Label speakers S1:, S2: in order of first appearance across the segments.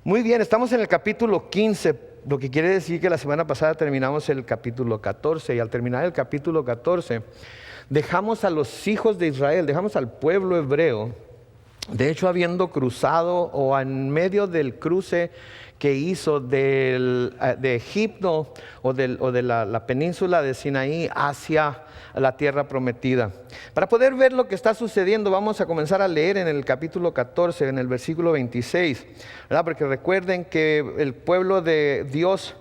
S1: Muy bien, estamos en el capítulo 15, lo que quiere decir que la semana pasada terminamos el capítulo 14 y al terminar el capítulo 14 dejamos a los hijos de Israel, dejamos al pueblo hebreo, de hecho habiendo cruzado o en medio del cruce que hizo de Egipto o de la península de Sinaí hacia la tierra prometida. Para poder ver lo que está sucediendo, vamos a comenzar a leer en el capítulo 14, en el versículo 26, ¿verdad? Porque recuerden que el pueblo de Dios,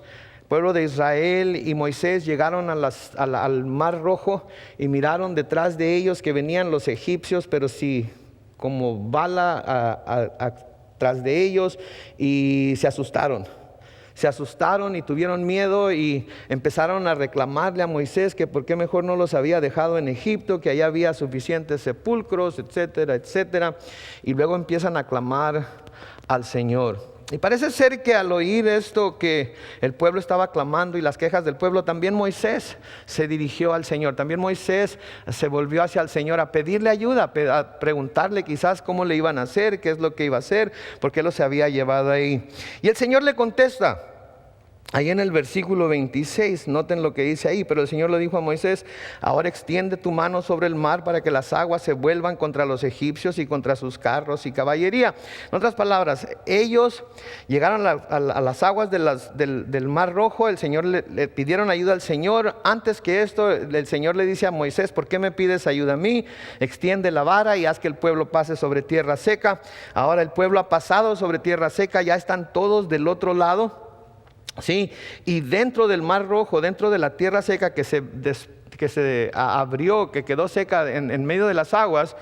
S1: pueblo de Israel y Moisés llegaron al Mar Rojo y miraron detrás de ellos que venían los egipcios, pero sí como bala tras de ellos, y se asustaron y tuvieron miedo y empezaron a reclamarle a Moisés que por qué mejor no los había dejado en Egipto, que allá había suficientes sepulcros, etcétera, etcétera, y luego empiezan a clamar al Señor. Y parece ser que al oír esto que el pueblo estaba clamando y las quejas del pueblo, también Moisés se dirigió al Señor. También Moisés se volvió hacia el Señor a pedirle ayuda, a preguntarle quizás cómo le iban a hacer, qué es lo que iba a hacer, por qué los había llevado ahí. Y el Señor le contesta. Ahí en el versículo 26, noten lo que dice ahí, pero el Señor le dijo a Moisés: ahora extiende tu mano sobre el mar para que las aguas se vuelvan contra los egipcios y contra sus carros y caballería. En otras palabras, ellos llegaron a las aguas del Mar Rojo. El Señor le pidieron ayuda al Señor. Antes que esto, el Señor le dice a Moisés: ¿por qué me pides ayuda a mí? Extiende la vara y haz que el pueblo pase sobre tierra seca. Ahora el pueblo ha pasado sobre tierra seca, ya están todos del otro lado. Sí, y dentro del Mar Rojo, dentro de la tierra seca que se abrió, que quedó seca en medio de las aguas,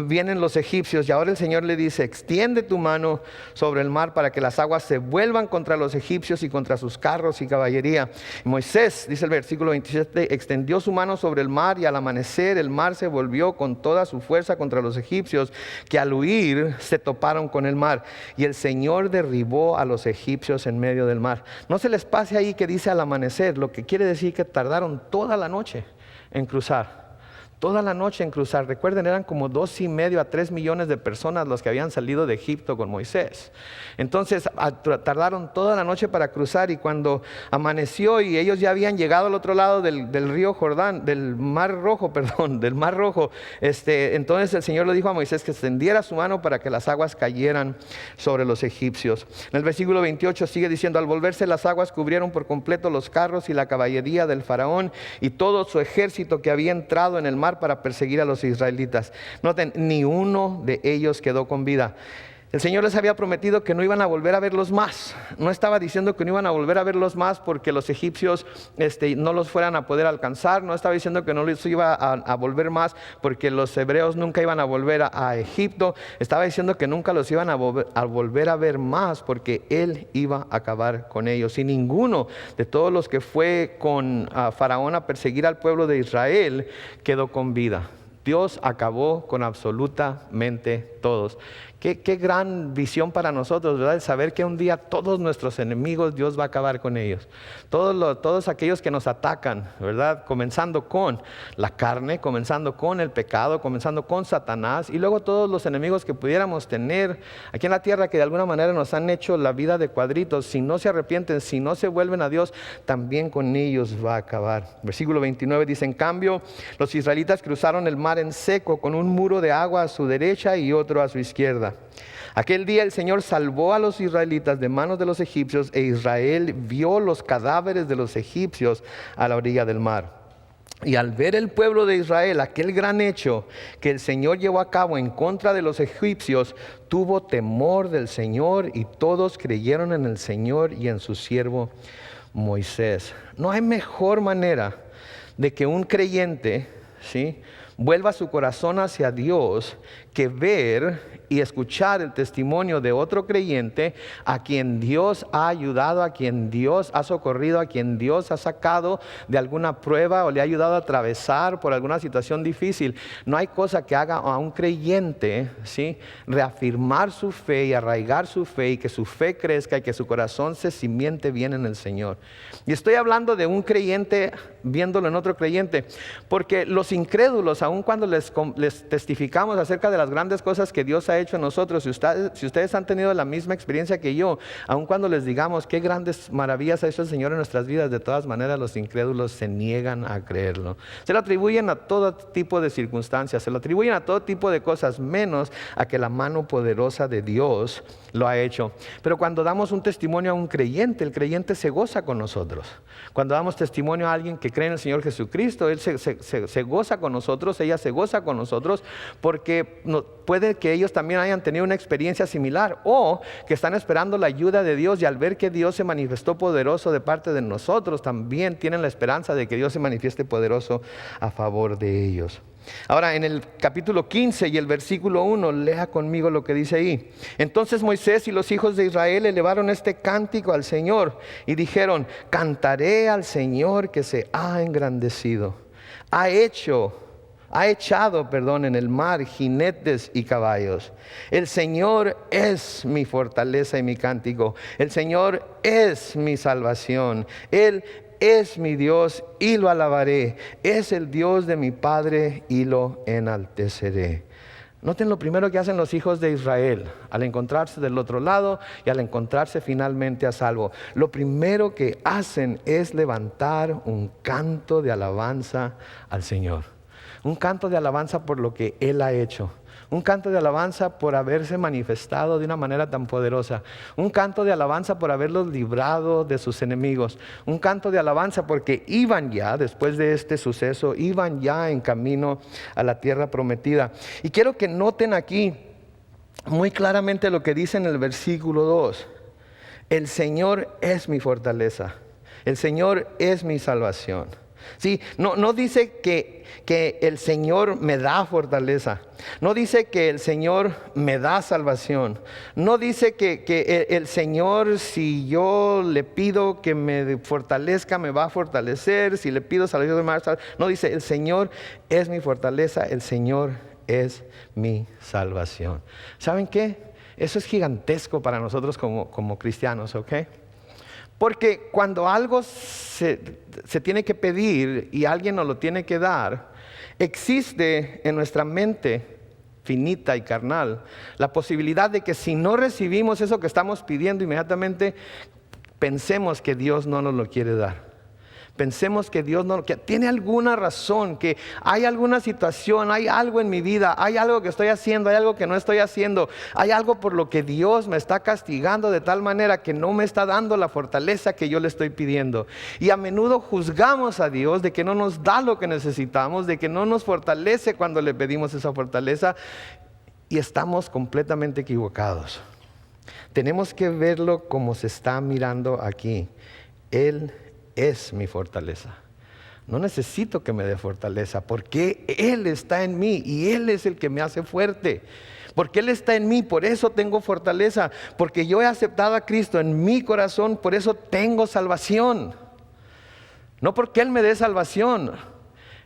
S1: vienen los egipcios. Y ahora el Señor le dice: extiende tu mano sobre el mar para que las aguas se vuelvan contra los egipcios y contra sus carros y caballería. Moisés, dice el versículo 27, extendió su mano sobre el mar, y al amanecer el mar se volvió con toda su fuerza contra los egipcios, que al huir se toparon con el mar, y el Señor derribó a los egipcios en medio del mar. No se les pase ahí que dice al amanecer, lo que quiere decir que tardaron toda la noche en cruzar. Toda la noche en cruzar. Recuerden, eran como 2,5 a 3 millones de personas los que habían salido de Egipto con Moisés. Entonces tardaron toda la noche para cruzar, y cuando amaneció y ellos ya habían llegado al otro lado del río Jordán, del Mar Rojo, entonces el Señor le dijo a Moisés que extendiera su mano para que las aguas cayeran sobre los egipcios. En el versículo 28 sigue diciendo: al volverse las aguas cubrieron por completo los carros y la caballería del faraón y todo su ejército que había entrado en el mar para perseguir a los israelitas. Noten, ni uno de ellos quedó con vida. El Señor les había prometido que no iban a volver a verlos más. No estaba diciendo que no iban a volver a verlos más porque los egipcios no los fueran a poder alcanzar. No estaba diciendo que no les iba a volver más porque los hebreos nunca iban a volver a Egipto. Estaba diciendo que nunca los iban a volver a ver más porque Él iba a acabar con ellos. Y ninguno de todos los que fue con Faraón a perseguir al pueblo de Israel quedó con vida. Dios acabó con absolutamente todos. Qué gran visión para nosotros, ¿verdad? El saber que un día todos nuestros enemigos Dios va a acabar con ellos. Todos aquellos que nos atacan, ¿verdad? Comenzando con la carne, comenzando con el pecado, comenzando con Satanás, y luego todos los enemigos que pudiéramos tener aquí en la tierra que de alguna manera nos han hecho la vida de cuadritos. Si no se arrepienten, si no se vuelven a Dios, también con ellos va a acabar. Versículo 29 dice: en cambio, los israelitas cruzaron el mar en seco, con un muro de agua a su derecha y otro a su izquierda. Aquel día el Señor salvó a los israelitas de manos de los egipcios, e Israel vio los cadáveres de los egipcios a la orilla del mar. Y al ver el pueblo de Israel aquel gran hecho que el Señor llevó a cabo en contra de los egipcios, tuvo temor del Señor, y todos creyeron en el Señor y en su siervo Moisés. No hay mejor manera de que un creyente, ¿sí?, vuelva su corazón hacia Dios que ver y escuchar el testimonio de otro creyente a quien Dios ha ayudado, a quien Dios ha socorrido, a quien Dios ha sacado de alguna prueba o le ha ayudado a atravesar por alguna situación difícil. No hay cosa que haga a un creyente, ¿sí?, reafirmar su fe y arraigar su fe, y que su fe crezca y que su corazón se cimiente bien en el Señor. Y estoy hablando de un creyente viéndolo en otro creyente, porque los incrédulos, aun cuando les testificamos acerca de las grandes cosas que Dios ha hecho en nosotros, si ustedes han tenido la misma experiencia que yo, aun cuando les digamos qué grandes maravillas ha hecho el Señor en nuestras vidas, de todas maneras los incrédulos se niegan a creerlo. Se lo atribuyen a todo tipo de circunstancias, se lo atribuyen a todo tipo de cosas, menos a que la mano poderosa de Dios lo ha hecho. Pero cuando damos un testimonio a un creyente, el creyente se goza con nosotros. Cuando damos testimonio a alguien que cree en el Señor Jesucristo, él se goza con nosotros, ella se goza con nosotros, porque puede que ellos también hayan tenido una experiencia similar, o que están esperando la ayuda de Dios, y al ver que Dios se manifestó poderoso de parte de nosotros, también tienen la esperanza de que Dios se manifieste poderoso a favor de ellos. Ahora, en el capítulo 15 y el versículo 1, lea conmigo lo que dice ahí. Entonces Moisés y los hijos de Israel elevaron este cántico al Señor y dijeron: cantaré al Señor que se ha engrandecido, ha echado en el mar jinetes y caballos. El Señor es mi fortaleza y mi cántico, el Señor es mi salvación, Él es mi Dios y lo alabaré, es el Dios de mi Padre y lo enalteceré. Noten lo primero que hacen los hijos de Israel al encontrarse del otro lado y al encontrarse finalmente a salvo. Lo primero que hacen es levantar un canto de alabanza al Señor. Un canto de alabanza por lo que Él ha hecho. Un canto de alabanza por haberse manifestado de una manera tan poderosa. Un canto de alabanza por haberlos librado de sus enemigos. Un canto de alabanza porque iban ya, después de este suceso, iban ya en camino a la tierra prometida. Y quiero que noten aquí muy claramente lo que dice en el versículo 2. El Señor es mi fortaleza. El Señor es mi salvación. Sí, no dice que el Señor me da fortaleza. No dice que el Señor me da salvación. No dice que el Señor, si yo le pido que me fortalezca, me va a fortalecer. Si le pido salvación, me va a salvar. No dice, el Señor es mi fortaleza, el Señor es mi salvación. ¿Saben qué? Eso es gigantesco para nosotros como cristianos, ¿ok? Porque cuando algo se tiene que pedir y alguien nos lo tiene que dar, existe en nuestra mente finita y carnal la posibilidad de que si no recibimos eso que estamos pidiendo inmediatamente, pensemos que Dios no nos lo quiere dar. Pensemos que Dios no, que tiene alguna razón, que hay alguna situación, hay algo en mi vida, hay algo que estoy haciendo, hay algo que no estoy haciendo, hay algo por lo que Dios me está castigando de tal manera que no me está dando la fortaleza que yo le estoy pidiendo. Y a menudo juzgamos a Dios de que no nos da lo que necesitamos, de que no nos fortalece cuando le pedimos esa fortaleza, y estamos completamente equivocados. Tenemos que verlo como se está mirando aquí. Él es mi fortaleza. No necesito que me dé fortaleza, porque Él está en mí y Él es el que me hace fuerte. Porque Él está en mí, por eso tengo fortaleza. Porque yo he aceptado a Cristo en mi corazón, por eso tengo salvación. No porque Él me dé salvación.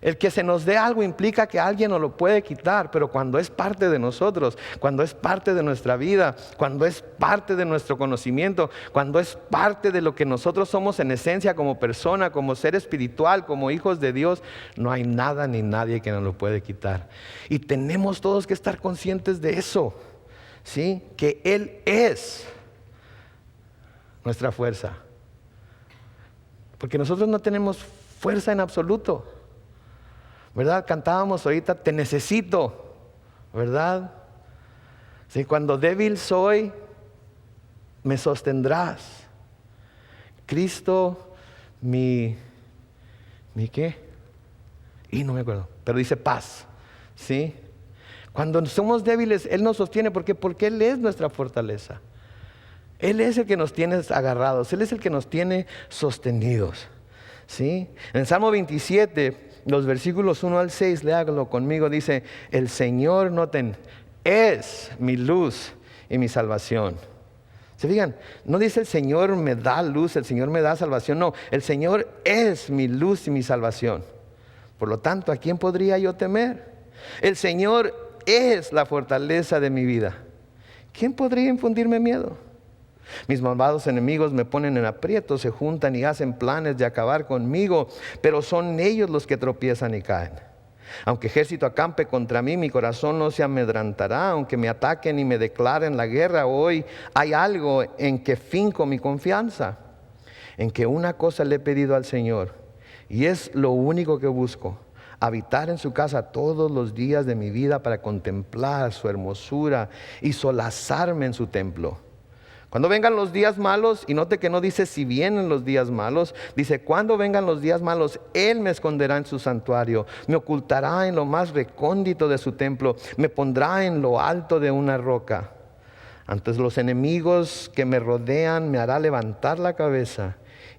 S1: El que se nos dé algo implica que alguien nos lo puede quitar, pero cuando es parte de nosotros, cuando es parte de nuestra vida, cuando es parte de nuestro conocimiento, cuando es parte de lo que nosotros somos en esencia como persona, como ser espiritual, como hijos de Dios, no hay nada ni nadie que nos lo puede quitar. Y tenemos todos que estar conscientes de eso, ¿sí? Que Él es nuestra fuerza. Porque nosotros no tenemos fuerza en absoluto. ¿Verdad? Cantábamos ahorita, te necesito, ¿verdad? Sí, cuando débil soy, me sostendrás. Cristo, ¿mi qué? Y no me acuerdo, pero dice paz, ¿sí? Cuando somos débiles, Él nos sostiene, porque Él es nuestra fortaleza. Él es el que nos tiene agarrados, Él es el que nos tiene sostenidos, ¿sí? En el Salmo 27, los versículos 1 al 6, léanlo conmigo, dice: el Señor, noten, es mi luz y mi salvación. ¿Se fijan? No dice el Señor me da luz, el Señor me da salvación, no, el Señor es mi luz y mi salvación. Por lo tanto, ¿a quién podría yo temer? El Señor es la fortaleza de mi vida. ¿Quién podría infundirme miedo? Mis malvados enemigos me ponen en aprietos, se juntan y hacen planes de acabar conmigo, pero son ellos los que tropiezan y caen. Aunque ejército acampe contra mí, mi corazón no se amedrentará. Aunque me ataquen y me declaren la guerra, hoy hay algo en que finco mi confianza, en que una cosa le he pedido al Señor, y es lo único que busco: habitar en su casa todos los días de mi vida para contemplar su hermosura y solazarme en su templo. Cuando vengan los días malos, y note que no dice si vienen los días malos, dice cuando vengan los días malos, Él me esconderá en su santuario, me ocultará en lo más recóndito de su templo, me pondrá en lo alto de una roca. Ante los enemigos que me rodean, me hará levantar la cabeza,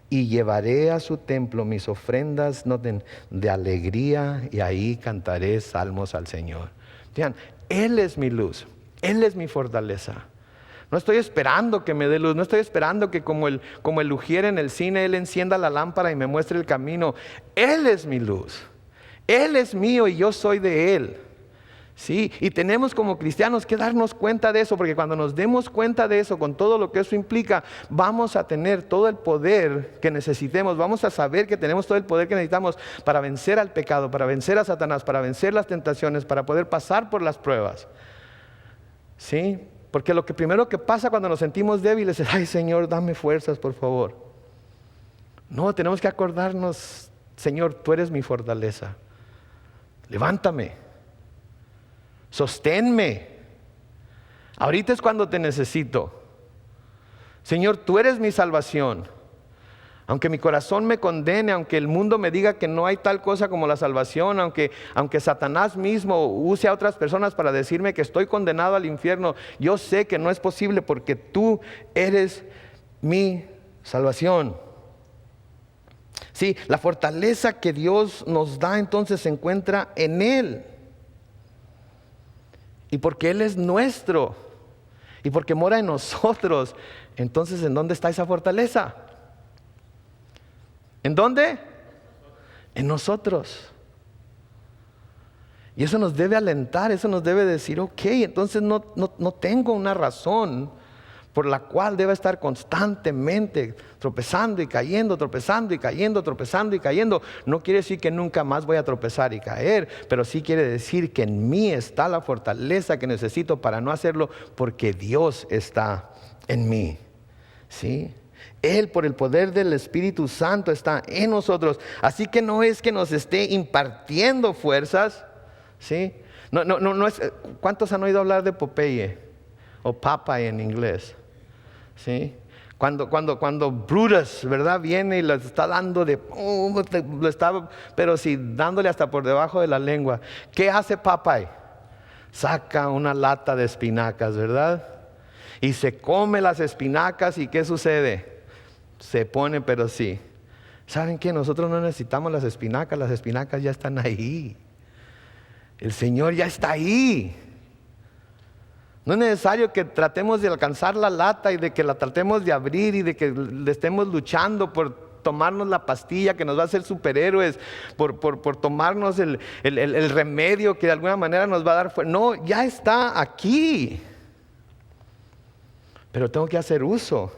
S1: y llevaré a su templo mis ofrendas, noten, de alegría, y ahí cantaré salmos al Señor. Vean, Él es mi luz, Él es mi fortaleza. No estoy esperando que me dé luz, no estoy esperando que como el ujier en el cine, Él encienda la lámpara y me muestre el camino. Él es mi luz, Él es mío y yo soy de Él. Sí, y tenemos como cristianos que darnos cuenta de eso, porque cuando nos demos cuenta de eso, con todo lo que eso implica, vamos a tener todo el poder que necesitemos, vamos a saber que tenemos todo el poder que necesitamos para vencer al pecado, para vencer a Satanás, para vencer las tentaciones, para poder pasar por las pruebas. Sí, porque lo que primero que pasa cuando nos sentimos débiles es: ay, Señor, dame fuerzas, por favor. No, tenemos que acordarnos: Señor, tú eres mi fortaleza. Levántame, sosténme. Ahorita es cuando te necesito. Señor, tú eres mi salvación. Aunque mi corazón me condene, aunque el mundo me diga que no hay tal cosa como la salvación, aunque Satanás mismo use a otras personas para decirme que estoy condenado al infierno, yo sé que no es posible porque tú eres mi salvación. Sí, la fortaleza que Dios nos da entonces se encuentra en Él. Y porque Él es nuestro, y porque mora en nosotros, entonces ¿en dónde está esa fortaleza? ¿En dónde? En nosotros. Y eso nos debe alentar, eso nos debe decir: ok, entonces no tengo una razón por la cual deba estar constantemente tropezando y cayendo, tropezando y cayendo, tropezando y cayendo. No quiere decir que nunca más voy a tropezar y caer, pero sí quiere decir que en mí está la fortaleza que necesito para no hacerlo, porque Dios está en mí. ¿Sí? Él, por el poder del Espíritu Santo, está en nosotros. Así que no es que nos esté impartiendo fuerzas, ¿sí? No es. ¿Cuántos han oído hablar de Popeye o Popeye en inglés? ¿Sí? Cuando Brutus, ¿verdad?, viene y le está dando pero sí, dándole hasta por debajo de la lengua. ¿Qué hace Popeye? Saca una lata de espinacas, ¿verdad? Y se come las espinacas, ¿y qué sucede? Se pone, pero sí. ¿Saben qué? Nosotros no necesitamos las espinacas ya están ahí. El Señor ya está ahí. No es necesario que tratemos de alcanzar la lata y de que la tratemos de abrir y de que le estemos luchando por tomarnos la pastilla que nos va a hacer superhéroes, por tomarnos el remedio que de alguna manera nos va a dar fuerza. No, ya está aquí. Pero tengo que hacer uso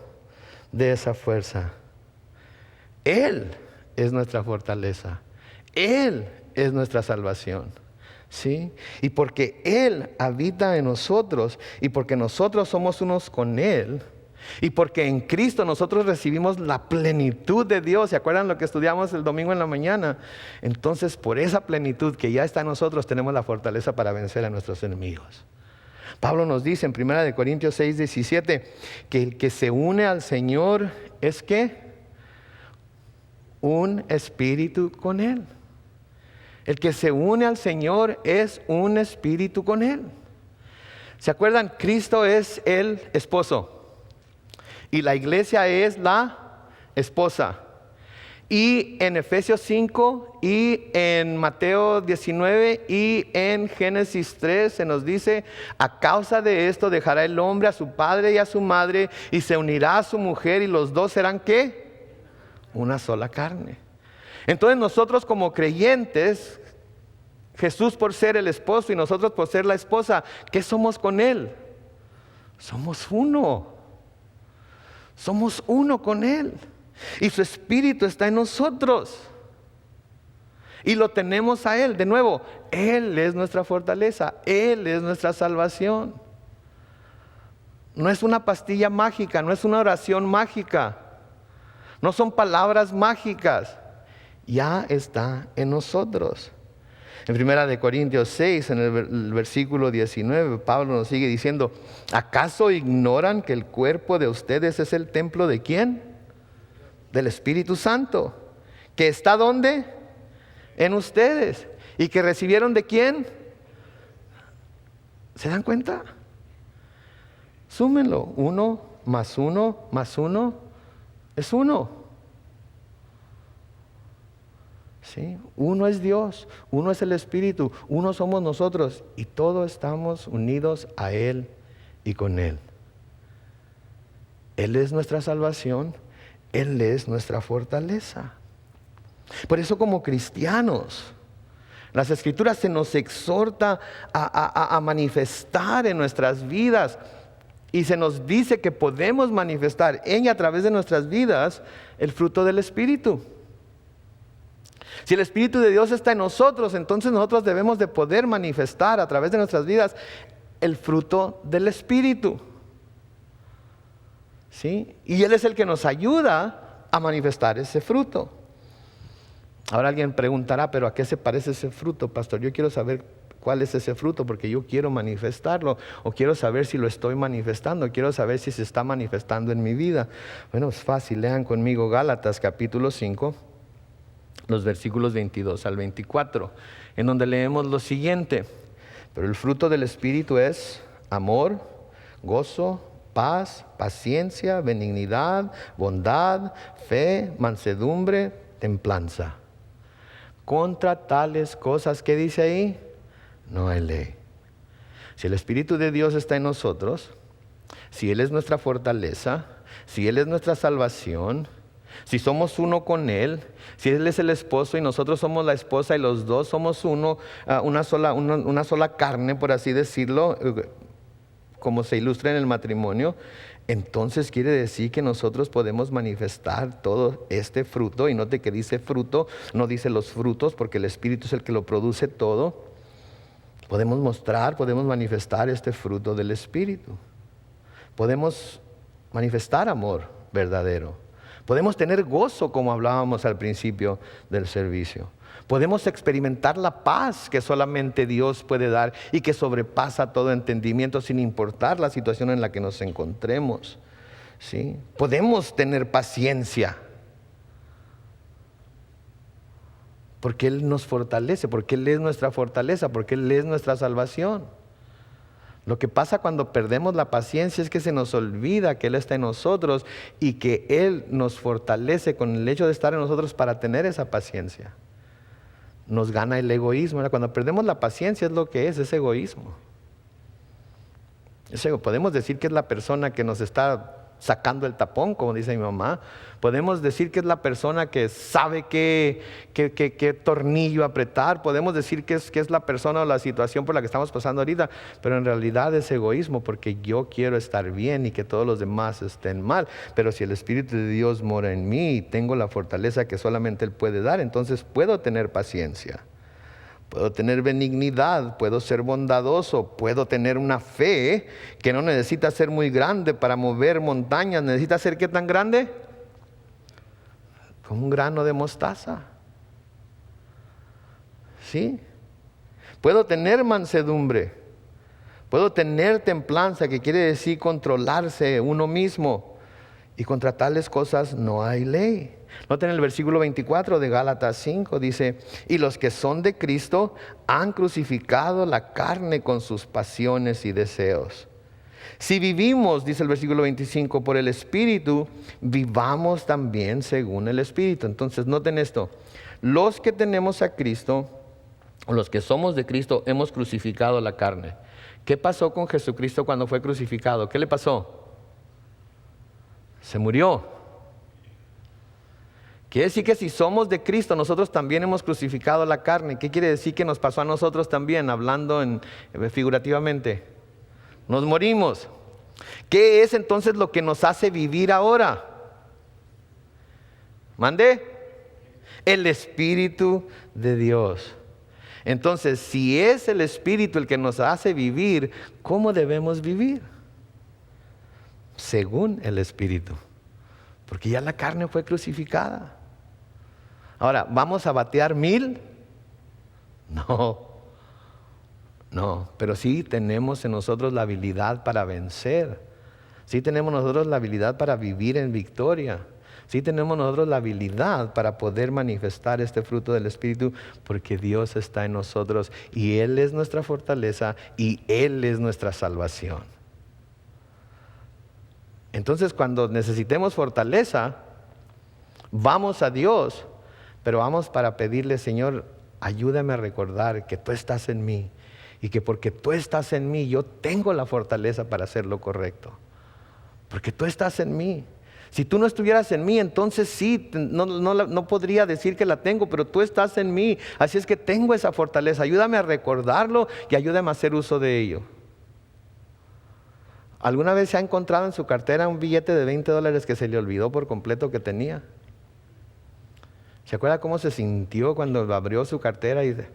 S1: de esa fuerza. Él es nuestra fortaleza. Él es nuestra salvación. ¿Sí? Y porque Él habita en nosotros, y porque nosotros somos unos con Él, y porque en Cristo nosotros recibimos la plenitud de Dios. ¿Se acuerdan lo que estudiamos el domingo en la mañana? Entonces, por esa plenitud que ya está en nosotros, tenemos la fortaleza para vencer a nuestros enemigos. Pablo nos dice en 1 Corintios 6, 17, que el que se une al Señor es ¿qué? Un espíritu con Él. El que se une al Señor es un espíritu con Él. ¿Se acuerdan? Cristo es el esposo y la iglesia es la esposa. Y en Efesios 5 y en Mateo 19 y en Génesis 3 se nos dice: a causa de esto dejará el hombre a su padre y a su madre y se unirá a su mujer, y los dos serán ¿qué? Una sola carne. Entonces nosotros como creyentes, Jesús por ser el esposo y nosotros por ser la esposa, ¿qué somos con Él? Somos uno. Somos uno con Él. Y su espíritu está en nosotros. y lo tenemos a Él. De nuevo, Él es nuestra fortaleza, Él es nuestra salvación. No es una pastilla mágica, no es una oración mágica, no son palabras mágicas, ya está en nosotros. En 1 Corintios 6, en el versículo 19, Pablo nos sigue diciendo: ¿acaso ignoran que el cuerpo de ustedes es el templo de quién? Del Espíritu Santo, que está ¿dónde? En ustedes, y que recibieron ¿de quién? ¿Se dan cuenta? Súmenlo, 1 más 1 más 1 es 1. ¿Sí? Uno es Dios, uno es el Espíritu, uno somos nosotros, y todos estamos unidos a Él y con Él. Él es nuestra salvación, Él es nuestra fortaleza. Por eso, como cristianos, las Escrituras se nos exhorta a manifestar en nuestras vidas, y se nos dice que podemos manifestar en y a través de nuestras vidas el fruto del Espíritu. Si el Espíritu de Dios está en nosotros, entonces nosotros debemos de poder manifestar a través de nuestras vidas el fruto del Espíritu. ¿Sí? Y Él es el que nos ayuda a manifestar ese fruto. Ahora alguien preguntará: ¿pero a qué se parece ese fruto, pastor? Yo quiero saber cuál es ese fruto, porque yo quiero manifestarlo, o quiero saber si lo estoy manifestando, quiero saber si se está manifestando en mi vida. Bueno, es fácil, lean conmigo Gálatas capítulo 5, los versículos 22 al 24, en donde leemos lo siguiente: pero el fruto del Espíritu es amor, gozo, paz, paciencia, benignidad, bondad, fe, mansedumbre, templanza. Contra tales cosas, ¿qué dice ahí? No hay ley. Si el Espíritu de Dios está en nosotros, si Él es nuestra fortaleza, si Él es nuestra salvación, si somos uno con Él, si Él es el esposo y nosotros somos la esposa y los dos somos uno, una sola carne, por así decirlo, como se ilustra en el matrimonio, entonces quiere decir que nosotros podemos manifestar todo este fruto. Y note que dice fruto, no dice los frutos, porque el Espíritu es el que lo produce todo. Podemos mostrar, podemos manifestar este fruto del Espíritu. Podemos manifestar amor verdadero. Podemos tener gozo, como hablábamos al principio del servicio. Podemos experimentar la paz que solamente Dios puede dar y que sobrepasa todo entendimiento, sin importar la situación en la que nos encontremos. ¿Sí? Podemos tener paciencia, porque Él nos fortalece, porque Él es nuestra fortaleza, porque Él es nuestra salvación. Lo que pasa cuando perdemos la paciencia es que se nos olvida que Él está en nosotros y que Él nos fortalece con el hecho de estar en nosotros para tener esa paciencia. Nos gana el egoísmo. Cuando perdemos la paciencia es lo que es egoísmo. Podemos decir que es la persona que nos está sacando el tapón, como dice mi mamá. Podemos decir que es la persona que sabe qué tornillo apretar. Podemos decir que es la persona o la situación por la que estamos pasando ahorita. Pero en realidad es egoísmo, porque yo quiero estar bien y que todos los demás estén mal. Pero si el Espíritu de Dios mora en mí y tengo la fortaleza que solamente Él puede dar, entonces puedo tener paciencia. Puedo tener benignidad, puedo ser bondadoso, puedo tener una fe que no necesita ser muy grande para mover montañas. ¿Necesita ser qué tan grande? Como un grano de mostaza. ¿Sí? Puedo tener mansedumbre, puedo tener templanza, que quiere decir controlarse uno mismo. Y contra tales cosas no hay ley. Noten el versículo 24 de Gálatas 5, dice: y los que son de Cristo han crucificado la carne con sus pasiones y deseos. Si vivimos, dice el versículo 25, por el Espíritu, vivamos también según el Espíritu. Entonces noten esto: los que tenemos a Cristo, o los que somos de Cristo, hemos crucificado la carne. ¿Qué pasó con Jesucristo cuando fue crucificado? ¿Qué le pasó? Se murió. Quiere decir que si somos de Cristo, nosotros también hemos crucificado la carne. ¿Qué quiere decir que nos pasó a nosotros también? Hablando figurativamente, nos morimos. ¿Qué es entonces lo que nos hace vivir ahora? ¿Mande? el Espíritu de Dios. Entonces, si es el Espíritu el que nos hace vivir, ¿cómo debemos vivir? Según el Espíritu. Porque ya la carne fue crucificada. Ahora, ¿vamos a batear 1000? No, pero sí tenemos en nosotros la habilidad para vencer. Sí tenemos nosotros la habilidad para vivir en victoria. Sí tenemos nosotros la habilidad para poder manifestar este fruto del Espíritu, porque Dios está en nosotros y Él es nuestra fortaleza y Él es nuestra salvación. Entonces, cuando necesitemos fortaleza, vamos a Dios, pero vamos para pedirle: Señor, ayúdame a recordar que tú estás en mí y que porque tú estás en mí, yo tengo la fortaleza para hacer lo correcto. Porque tú estás en mí. Si tú no estuvieras en mí, entonces sí, no podría decir que la tengo, pero tú estás en mí. Así es que tengo esa fortaleza. Ayúdame a recordarlo y ayúdame a hacer uso de ello. ¿Alguna vez se ha encontrado en su cartera un billete de $20 que se le olvidó por completo que tenía? ¿Se acuerda cómo se sintió cuando abrió su cartera y dice: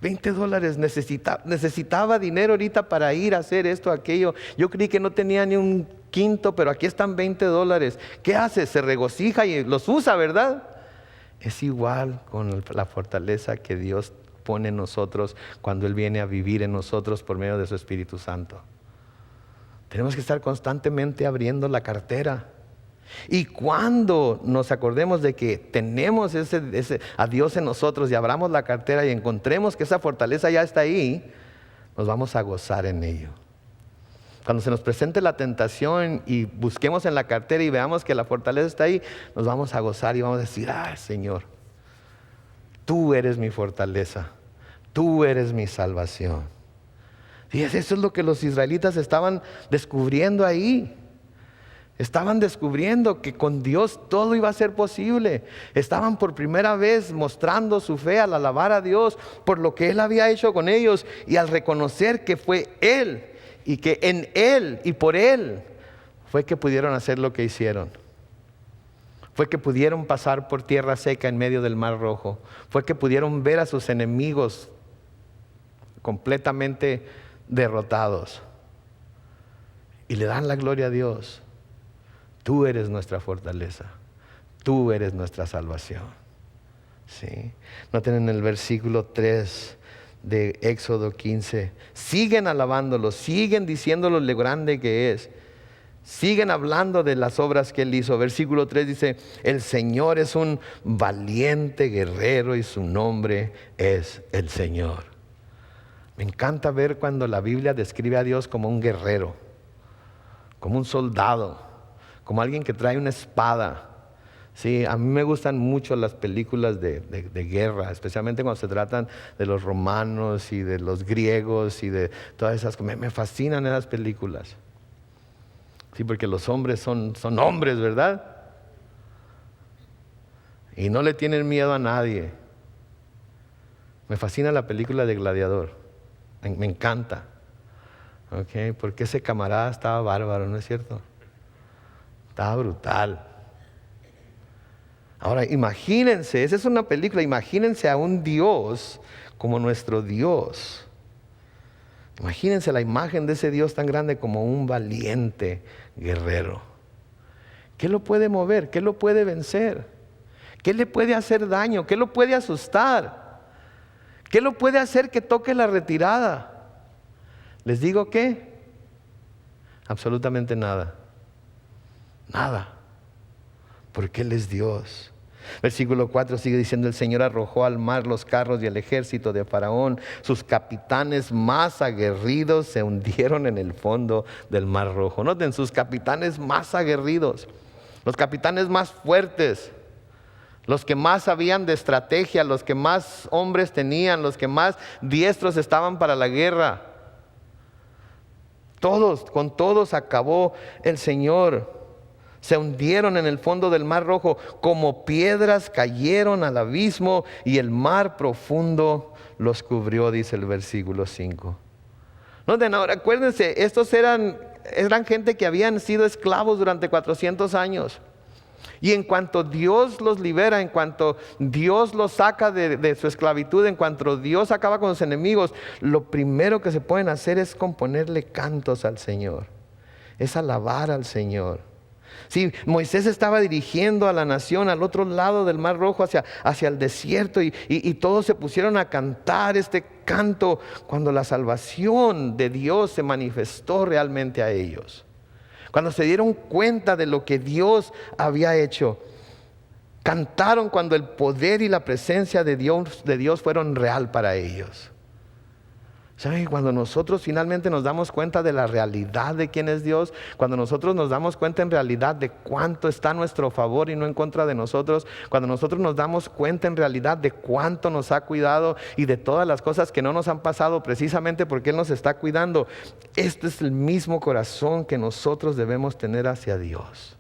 S1: $20, necesitaba dinero ahorita para ir a hacer esto, aquello? Yo creí que no tenía ni un quinto, pero aquí están $20. ¿Qué hace? Se regocija y los usa, ¿verdad? Es igual con la fortaleza que Dios pone en nosotros cuando Él viene a vivir en nosotros por medio de su Espíritu Santo. Tenemos que estar constantemente abriendo la cartera. Y cuando nos acordemos de que tenemos a Dios en nosotros y abramos la cartera y encontremos que esa fortaleza ya está ahí, nos vamos a gozar en ello. Cuando se nos presente la tentación y busquemos en la cartera y veamos que la fortaleza está ahí, nos vamos a gozar y vamos a decir: Señor, tú eres mi fortaleza, tú eres mi salvación. Y eso es lo que los israelitas estaban descubriendo ahí. Estaban descubriendo que con Dios todo iba a ser posible. Estaban por primera vez mostrando su fe al alabar a Dios por lo que Él había hecho con ellos, y al reconocer que fue Él y que en Él y por Él fue que pudieron hacer lo que hicieron. Fue que pudieron pasar por tierra seca en medio del Mar Rojo. Fue que pudieron ver a sus enemigos completamente derrotados. Y le dan la gloria a Dios. Tú eres nuestra fortaleza. Tú eres nuestra salvación. ¿Sí? Noten en el versículo 3 de Éxodo 15. Siguen alabándolo, siguen diciéndolo lo grande que es. Siguen hablando de las obras que Él hizo. Versículo 3 dice: el Señor es un valiente guerrero y su nombre es el Señor. Me encanta ver cuando la Biblia describe a Dios como un guerrero, como un soldado, como alguien que trae una espada. Sí, a mí me gustan mucho las películas de guerra, especialmente cuando se tratan de los romanos y de los griegos y de todas esas cosas. Me fascinan esas películas. Sí, porque los hombres son hombres, ¿verdad? Y no le tienen miedo a nadie. Me fascina la película de Gladiador. Me encanta. ¿Okay? Porque ese camarada estaba bárbaro, ¿no es cierto? Estaba brutal. Ahora, imagínense, esa es una película, imagínense a un Dios como nuestro Dios. Imagínense la imagen de ese Dios tan grande como un valiente guerrero. ¿Qué lo puede mover? ¿Qué lo puede vencer? ¿Qué le puede hacer daño? ¿Qué lo puede asustar? ¿Qué lo puede hacer que toque la retirada? ¿Les digo qué? Absolutamente nada. Nada. Porque Él es Dios. Versículo 4 sigue diciendo: el Señor arrojó al mar los carros y el ejército de Faraón. Sus capitanes más aguerridos se hundieron en el fondo del Mar Rojo. Noten, sus capitanes más aguerridos, los capitanes más fuertes, los que más sabían de estrategia, los que más hombres tenían, los que más diestros estaban para la guerra. Con todos acabó el Señor. Se hundieron en el fondo del Mar Rojo, como piedras cayeron al abismo, y el mar profundo los cubrió, dice el versículo 5. Noten ahora, acuérdense, estos eran gente que habían sido esclavos durante 400 años. Y en cuanto Dios los libera, en cuanto Dios los saca de su esclavitud, en cuanto Dios acaba con sus enemigos, lo primero que se pueden hacer es componerle cantos al Señor, es alabar al Señor. Sí, Moisés estaba dirigiendo a la nación al otro lado del Mar Rojo, hacia el desierto, y todos se pusieron a cantar este canto cuando la salvación de Dios se manifestó realmente a ellos. Cuando se dieron cuenta de lo que Dios había hecho, cantaron cuando el poder y la presencia de Dios fueron real para ellos. ¿Saben? Cuando nosotros finalmente nos damos cuenta de la realidad de quién es Dios, cuando nosotros nos damos cuenta en realidad de cuánto está a nuestro favor y no en contra de nosotros, cuando nosotros nos damos cuenta en realidad de cuánto nos ha cuidado y de todas las cosas que no nos han pasado precisamente porque Él nos está cuidando, este es el mismo corazón que nosotros debemos tener hacia Dios.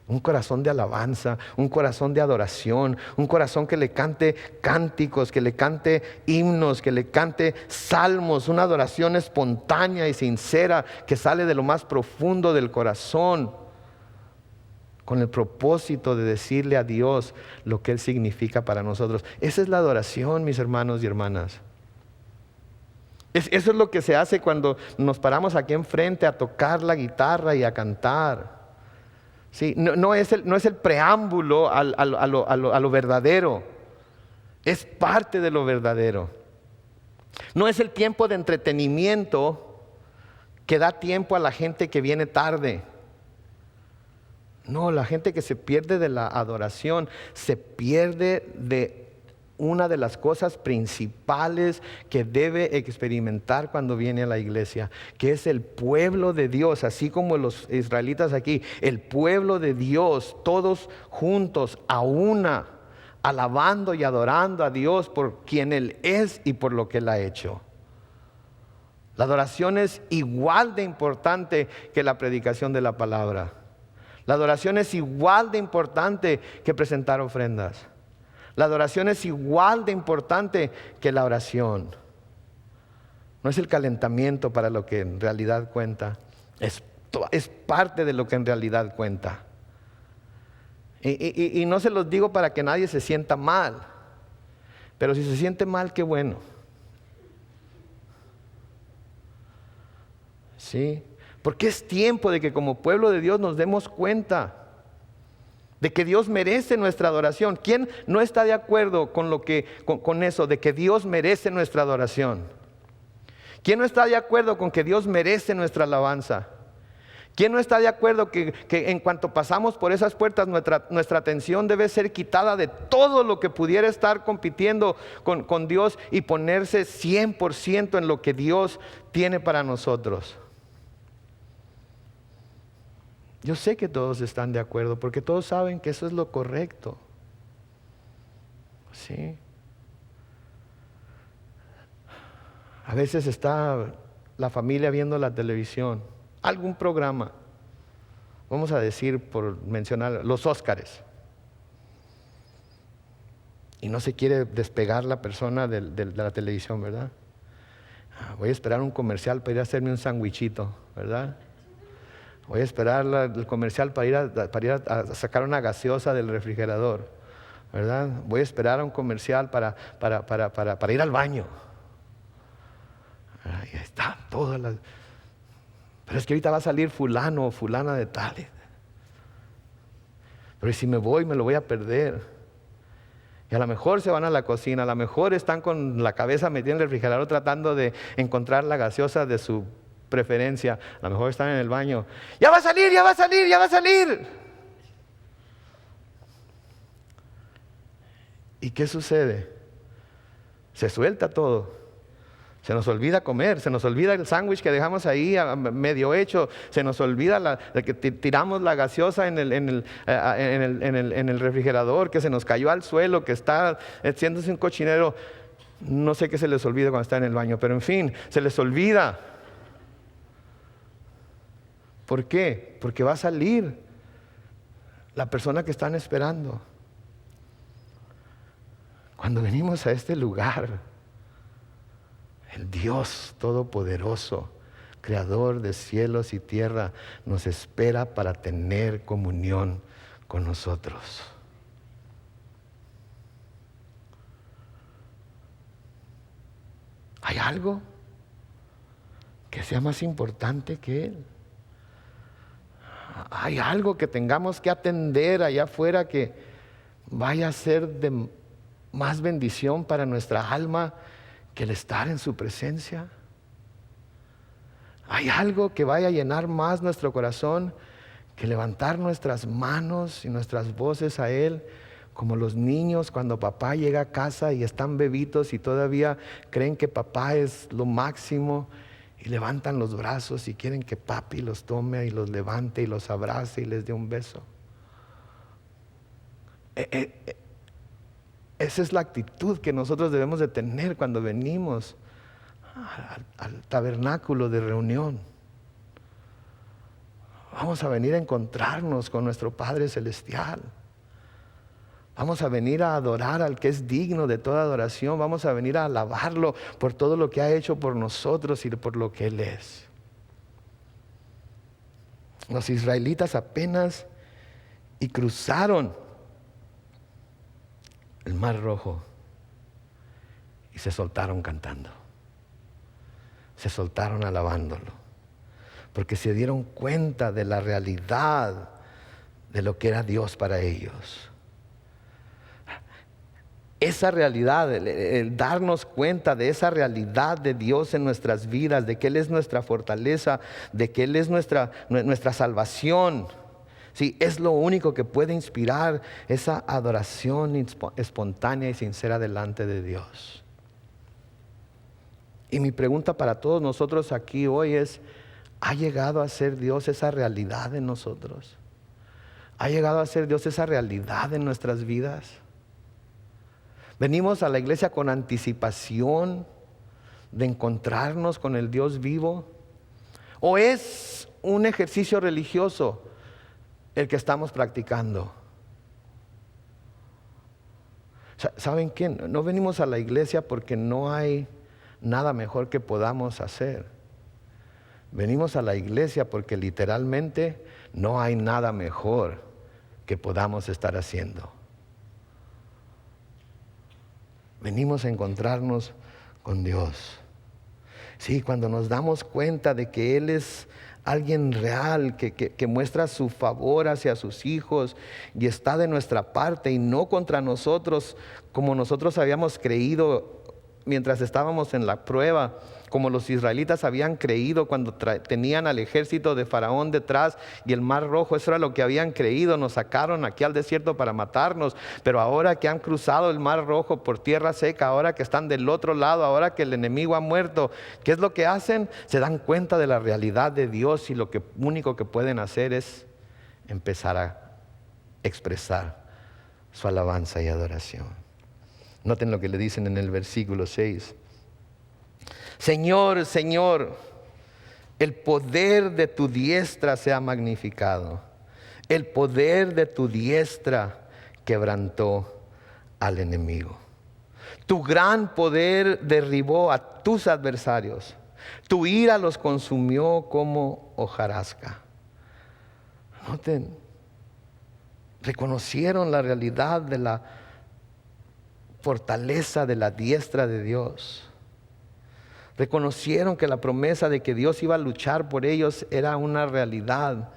S1: Un corazón de alabanza, un corazón de adoración, un corazón que le cante cánticos, que le cante himnos, que le cante salmos, una adoración espontánea y sincera que sale de lo más profundo del corazón, con el propósito de decirle a Dios lo que Él significa para nosotros. Esa es la adoración, mis hermanos y hermanas. Eso es lo que se hace cuando nos paramos aquí enfrente a tocar la guitarra y a cantar. Sí, no es el preámbulo a lo verdadero, es parte de lo verdadero. No es el tiempo de entretenimiento que da tiempo a la gente que viene tarde. No, la gente que se pierde de la adoración se pierde de una de las cosas principales que debe experimentar cuando viene a la iglesia, que es el pueblo de Dios, así como los israelitas aquí, el pueblo de Dios, todos juntos a una, alabando y adorando a Dios por quien Él es y por lo que Él ha hecho. La adoración es igual de importante que la predicación de la palabra. La adoración es igual de importante que presentar ofrendas. La adoración es igual de importante que la oración. No es el calentamiento para lo que en realidad cuenta. Es parte de lo que en realidad cuenta. Y no se los digo para que nadie se sienta mal. Pero si se siente mal, qué bueno. ¿Sí? Porque es tiempo de que como pueblo de Dios nos demos cuenta de que Dios merece nuestra adoración. ¿Quién no está de acuerdo con eso, de que Dios merece nuestra adoración? ¿Quién no está de acuerdo con que Dios merece nuestra alabanza? ¿Quién no está de acuerdo que en cuanto pasamos por esas puertas nuestra atención debe ser quitada de todo lo que pudiera estar compitiendo con Dios y ponerse 100% en lo que Dios tiene para nosotros? Yo sé que todos están de acuerdo porque todos saben que eso es lo correcto. ¿Sí? A veces está la familia viendo la televisión, algún programa, vamos a decir, por mencionar, los Óscares. Y no se quiere despegar la persona de la televisión, ¿verdad? Voy a esperar un comercial para ir a hacerme un sandwichito, ¿verdad? Voy a esperar el comercial para ir a sacar una gaseosa del refrigerador, ¿verdad? Voy a esperar a un comercial para ir al baño. Ahí está, todas las... Pero es que ahorita va a salir fulano o fulana de tal. Pero si me voy, me lo voy a perder. Y a lo mejor se van a la cocina, a lo mejor están con la cabeza metida en el refrigerador tratando de encontrar la gaseosa de su preferencia. A lo mejor están en el baño. ¡Ya va a salir, ya va a salir, ya va a salir! ¿Y qué sucede? Se suelta todo. Se nos olvida comer, se nos olvida el sándwich que dejamos ahí medio hecho, se nos olvida que tiramos la gaseosa en el refrigerador, que se nos cayó al suelo, que está haciéndose un cochinero. No sé qué se les olvida cuando está en el baño, pero en fin, se les olvida. ¿Por qué? Porque va a salir la persona que están esperando. Cuando venimos a este lugar, el Dios Todopoderoso, Creador de cielos y tierra, nos espera para tener comunión con nosotros. ¿Hay algo que sea más importante que Él? ¿Hay algo que tengamos que atender allá afuera que vaya a ser de más bendición para nuestra alma que el estar en su presencia? ¿Hay algo que vaya a llenar más nuestro corazón que levantar nuestras manos y nuestras voces a Él, como los niños cuando papá llega a casa y están bebitos y todavía creen que papá es lo máximo y levantan los brazos y quieren que papi los tome y los levante y los abrace y les dé un beso? Esa es la actitud que nosotros debemos de tener cuando venimos al tabernáculo de reunión. Vamos a venir a encontrarnos con nuestro Padre Celestial. Vamos a venir a adorar al que es digno de toda adoración. Vamos a venir a alabarlo por todo lo que ha hecho por nosotros y por lo que Él es. Los israelitas apenas y cruzaron el Mar Rojo y se soltaron cantando. Se soltaron alabándolo, porque se dieron cuenta de la realidad de lo que era Dios para ellos. Esa realidad, el darnos cuenta de esa realidad de Dios en nuestras vidas, de que Él es nuestra fortaleza, de que Él es nuestra salvación, sí, es lo único que puede inspirar esa adoración espontánea y sincera delante de Dios. Y mi pregunta para todos nosotros aquí hoy es: ¿ha llegado a ser Dios esa realidad en nosotros? ¿Ha llegado a ser Dios esa realidad en nuestras vidas? ¿Venimos a la iglesia con anticipación de encontrarnos con el Dios vivo? ¿O es un ejercicio religioso el que estamos practicando? ¿Saben qué? No venimos a la iglesia porque no hay nada mejor que podamos hacer. Venimos a la iglesia porque literalmente no hay nada mejor que podamos estar haciendo. Venimos a encontrarnos con Dios. Sí, cuando nos damos cuenta de que Él es alguien real, que muestra su favor hacia sus hijos y está de nuestra parte y no contra nosotros, como nosotros habíamos creído mientras estábamos en la prueba, como los israelitas habían creído cuando tenían al ejército de Faraón detrás y el Mar Rojo. Eso era lo que habían creído. Nos sacaron aquí al desierto para matarnos, pero ahora que han cruzado el Mar Rojo por tierra seca, ahora que están del otro lado, ahora que el enemigo ha muerto, ¿qué es lo que hacen? Se dan cuenta de la realidad de Dios y lo único que pueden hacer es empezar a expresar su alabanza y adoración. Noten lo que le dicen en el versículo 6. Señor, Señor, el poder de tu diestra sea magnificado. El poder de tu diestra quebrantó al enemigo. Tu gran poder derribó a tus adversarios. Tu ira los consumió como hojarasca. Noten, reconocieron la realidad de la fortaleza de la diestra de Dios. Reconocieron que la promesa de que Dios iba a luchar por ellos era una realidad.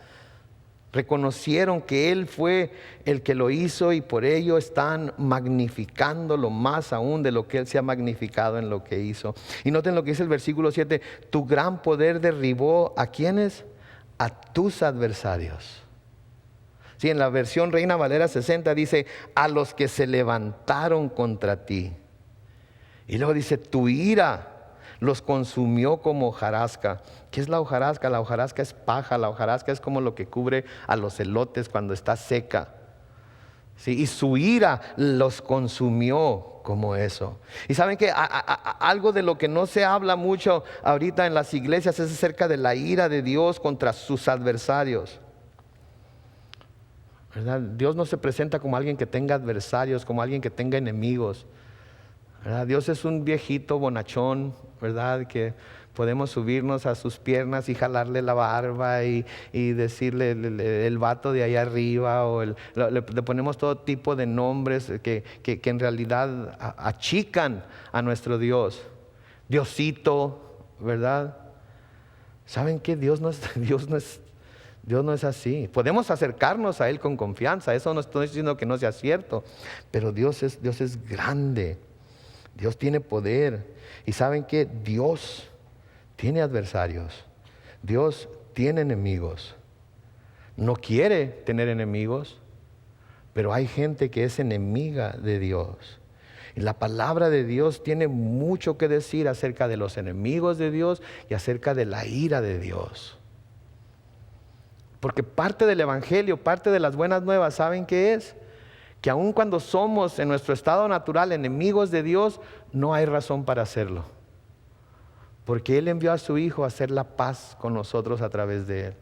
S1: Reconocieron que Él fue el que lo hizo y por ello están magnificándolo más aún de lo que Él se ha magnificado en lo que hizo. Y noten lo que dice el versículo 7. Tu gran poder derribó ¿a quiénes? A tus adversarios. Sí, en la versión Reina Valera 60 dice, a los que se levantaron contra ti. Y luego dice, tu ira los consumió como hojarasca. ¿Qué es la hojarasca? La hojarasca es paja, la hojarasca es como lo que cubre a los elotes cuando está seca. Sí, y su ira los consumió como eso. Y saben que algo de lo que no se habla mucho ahorita en las iglesias es acerca de la ira de Dios contra sus adversarios. ¿Verdad? Dios no se presenta como alguien que tenga adversarios, como alguien que tenga enemigos. ¿Verdad? Dios es un viejito bonachón, ¿verdad? Que podemos subirnos a sus piernas y jalarle la barba y decirle el vato de allá arriba, o le ponemos todo tipo de nombres que en realidad achican a nuestro Dios. Diosito, ¿verdad? ¿Saben qué? Dios no es así. Podemos acercarnos a Él con confianza. Eso no estoy diciendo que no sea cierto. Pero Dios es grande. Dios tiene poder. Y ¿saben qué? Dios tiene adversarios. Dios tiene enemigos. No quiere tener enemigos, pero hay gente que es enemiga de Dios. Y la palabra de Dios tiene mucho que decir acerca de los enemigos de Dios y acerca de la ira de Dios. Porque parte del evangelio, parte de las buenas nuevas, ¿saben qué es? Que aun cuando somos en nuestro estado natural enemigos de Dios, no hay razón para hacerlo. Porque Él envió a su Hijo a hacer la paz con nosotros a través de Él.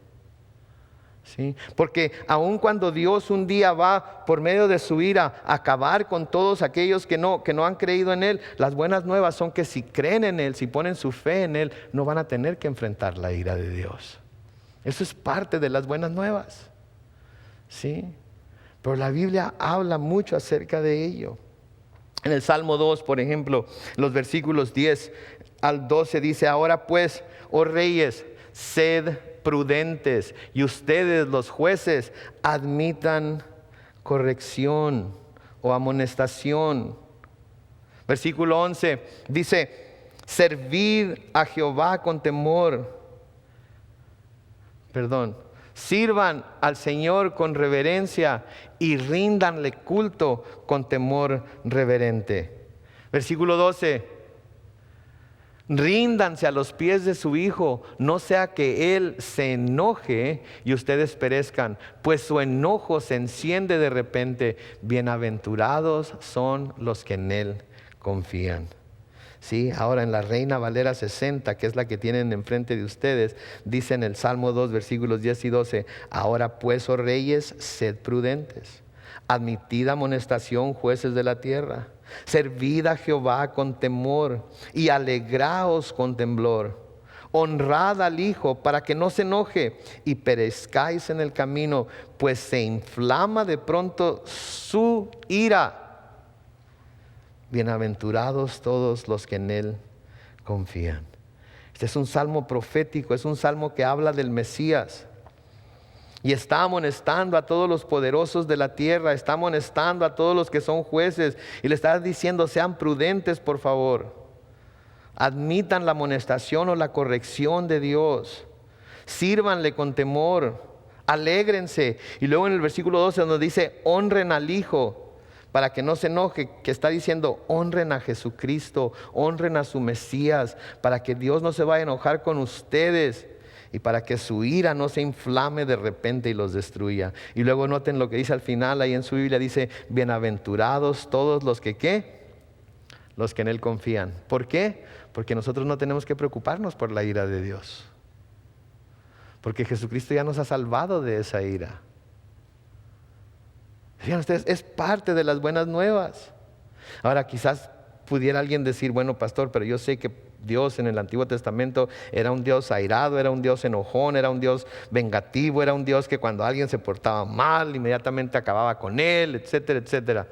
S1: ¿Sí? Porque aun cuando Dios un día va por medio de su ira a acabar con todos aquellos que no han creído en Él, las buenas nuevas son que si creen en Él, si ponen su fe en Él, no van a tener que enfrentar la ira de Dios. Eso es parte de las buenas nuevas. ¿Sí? Pero la Biblia habla mucho acerca de ello. En el Salmo 2, por ejemplo, los versículos 10 al 12 dice: ahora pues, oh reyes, sed prudentes, y ustedes los jueces admitan corrección o amonestación. Versículo 11 dice: servid a Jehová con temor. Sirvan al Señor con reverencia y ríndanle culto con temor reverente. Versículo 12: ríndanse a los pies de su Hijo, no sea que Él se enoje y ustedes perezcan, pues su enojo se enciende de repente. Bienaventurados son los que en Él confían. Sí, ahora en la Reina Valera 60, que es la que tienen enfrente de ustedes, dice en el Salmo 2, versículos 10 y 12: ahora pues, oh reyes, sed prudentes, admitid amonestación, jueces de la tierra. Servid a Jehová con temor y alegraos con temblor. Honrad al Hijo para que no se enoje y perezcáis en el camino, pues se inflama de pronto su ira. Bienaventurados todos los que en Él confían. Este es un salmo profético, es un salmo que habla del Mesías. Y está amonestando a todos los poderosos de la tierra, está amonestando a todos los que son jueces, y le está diciendo: sean prudentes, por favor. Admitan la amonestación o la corrección de Dios. Sírvanle con temor, alégrense. Y luego en el versículo 12 nos dice: honren al Hijo, para que no se enoje, que está diciendo: honren a Jesucristo, honren a su Mesías, para que Dios no se vaya a enojar con ustedes y para que su ira no se inflame de repente y los destruya. Y luego noten lo que dice al final ahí en su Biblia, dice: bienaventurados todos los que ¿qué? Los que en Él confían. ¿Por qué? Porque nosotros no tenemos que preocuparnos por la ira de Dios, porque Jesucristo ya nos ha salvado de esa ira. Fíjense ustedes, es parte de las buenas nuevas. Ahora quizás pudiera alguien decir: bueno, pastor, pero yo sé que Dios en el Antiguo Testamento era un Dios airado, era un Dios enojón, era un Dios vengativo, era un Dios que cuando alguien se portaba mal inmediatamente acababa con él, etcétera, etcétera.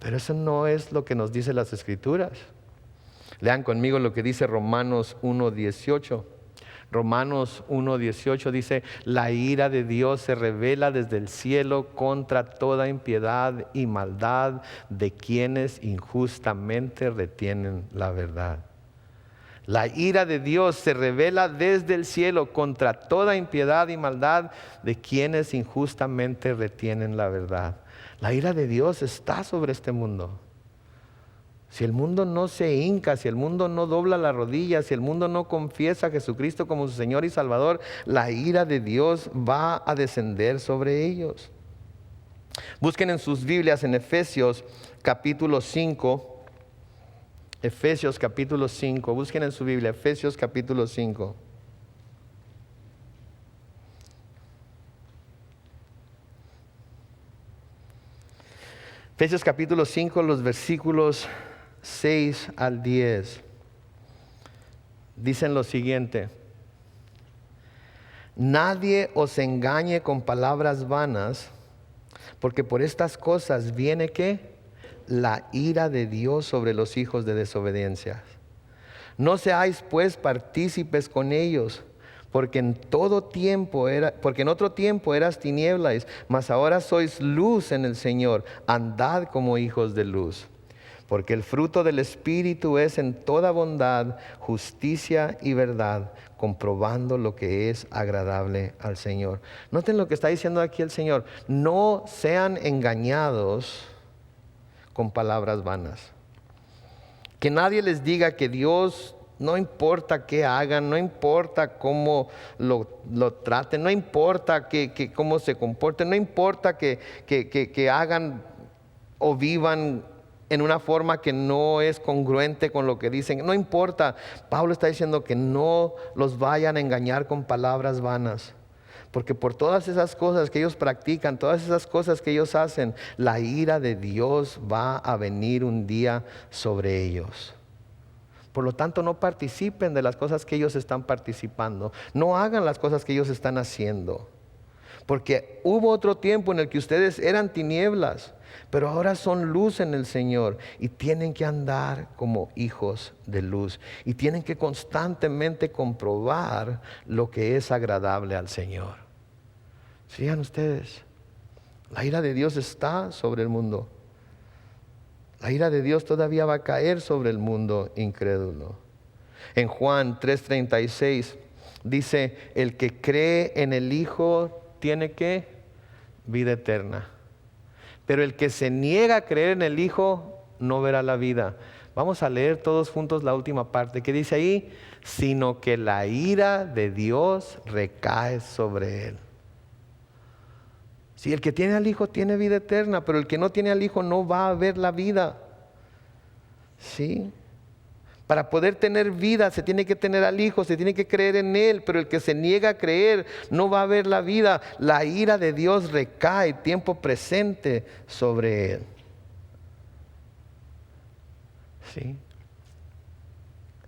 S1: Pero eso no es lo que nos dice las Escrituras. Lean conmigo lo que dice Romanos 1:18. Romanos 1:18 dice: la ira de Dios se revela desde el cielo contra toda impiedad y maldad de quienes injustamente retienen la verdad. La ira de Dios se revela desde el cielo contra toda impiedad y maldad de quienes injustamente retienen la verdad. La ira de Dios está sobre este mundo. Si el mundo no se hinca, si el mundo no dobla la rodilla, si el mundo no confiesa a Jesucristo como su Señor y Salvador, la ira de Dios va a descender sobre ellos. Busquen en sus Biblias en Efesios capítulo 5. Efesios capítulo 5. Busquen en su Biblia Efesios capítulo 5. Efesios capítulo 5, los versículos 6 al 10. dicen lo siguiente: nadie os engañe con palabras vanas, porque por estas cosas viene ¿qué? La ira de Dios sobre los hijos de desobediencia. No seáis pues partícipes con ellos, porque en otro tiempo eras tinieblas, mas ahora sois luz en el Señor. Andad como hijos de luz. Porque el fruto del Espíritu es en toda bondad, justicia y verdad, comprobando lo que es agradable al Señor. Noten lo que está diciendo aquí el Señor: no sean engañados con palabras vanas. Que nadie les diga que Dios, no importa qué hagan, no importa cómo lo traten, no importa cómo se comporten, no importa que hagan o vivan en una forma que no es congruente con lo que dicen. No importa. Pablo está diciendo que no los vayan a engañar con palabras vanas. Porque por todas esas cosas que ellos practican, todas esas cosas que ellos hacen, la ira de Dios va a venir un día sobre ellos. Por lo tanto, no participen de las cosas que ellos están participando. No hagan las cosas que ellos están haciendo. Porque hubo otro tiempo en el que ustedes eran tinieblas, pero ahora son luz en el Señor y tienen que andar como hijos de luz. Y tienen que constantemente comprobar lo que es agradable al Señor. Sigan ustedes, la ira de Dios está sobre el mundo. La ira de Dios todavía va a caer sobre el mundo incrédulo. En Juan 3:36 dice: el que cree en el Hijo tiene ¿qué? Vida eterna. Pero el que se niega a creer en el Hijo no verá la vida. Vamos a leer todos juntos la última parte. ¿Qué dice ahí? Sino que la ira de Dios recae sobre él. Si el que tiene al Hijo tiene vida eterna, pero el que no tiene al Hijo no va a ver la vida. ¿Sí? Para poder tener vida se tiene que tener al Hijo, se tiene que creer en Él, pero el que se niega a creer no va a ver la vida. La ira de Dios recae tiempo presente sobre Él. ¿Sí?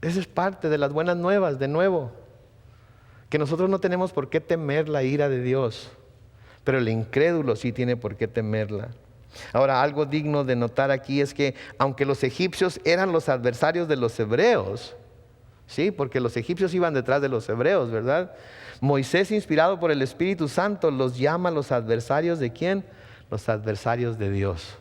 S1: Esa es parte de las buenas nuevas, de nuevo, que nosotros no tenemos por qué temer la ira de Dios, pero el incrédulo sí tiene por qué temerla. Ahora, algo digno de notar aquí es que aunque los egipcios eran los adversarios de los hebreos, ¿sí? Porque los egipcios iban detrás de los hebreos, ¿verdad? Moisés, inspirado por el Espíritu Santo, los llama los adversarios ¿de quién? Los adversarios de Dios.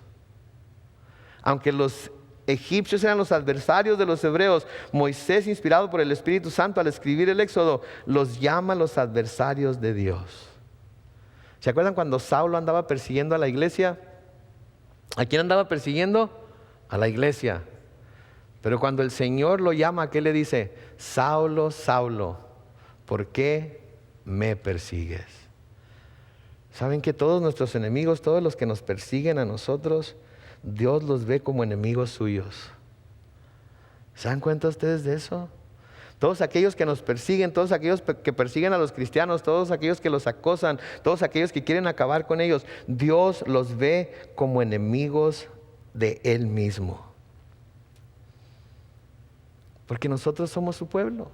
S1: Aunque los egipcios eran los adversarios de los hebreos, Moisés, inspirado por el Espíritu Santo, al escribir el Éxodo, los llama los adversarios de Dios. ¿Se acuerdan cuando Saulo andaba persiguiendo a la iglesia? ¿A quién andaba persiguiendo? A la iglesia. Pero cuando el Señor lo llama, ¿qué le dice? Saulo, Saulo, ¿por qué me persigues? ¿Saben que todos nuestros enemigos, todos los que nos persiguen a nosotros, Dios los ve como enemigos suyos? ¿Se dan cuenta ustedes de eso? Todos aquellos que nos persiguen, todos aquellos que persiguen a los cristianos, todos aquellos que los acosan, todos aquellos que quieren acabar con ellos, Dios los ve como enemigos de Él mismo. Porque nosotros somos su pueblo,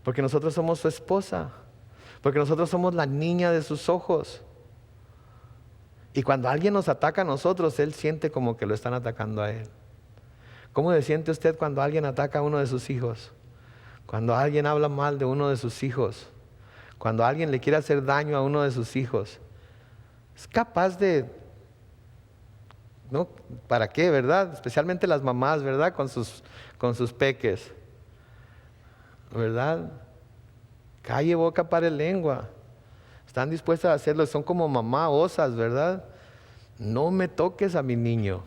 S1: porque nosotros somos su esposa, porque nosotros somos la niña de sus ojos. Y cuando alguien nos ataca a nosotros, Él siente como que lo están atacando a Él. ¿Cómo se siente usted cuando alguien ataca a uno de sus hijos? Cuando alguien habla mal de uno de sus hijos, cuando alguien le quiere hacer daño a uno de sus hijos, es capaz de, ¿no? ¿Para qué, verdad? Especialmente las mamás, ¿verdad? Con sus peques, ¿verdad? Calle boca para lengua. Están dispuestas a hacerlo, son como mamá osas, ¿verdad? No me toques a mi niño.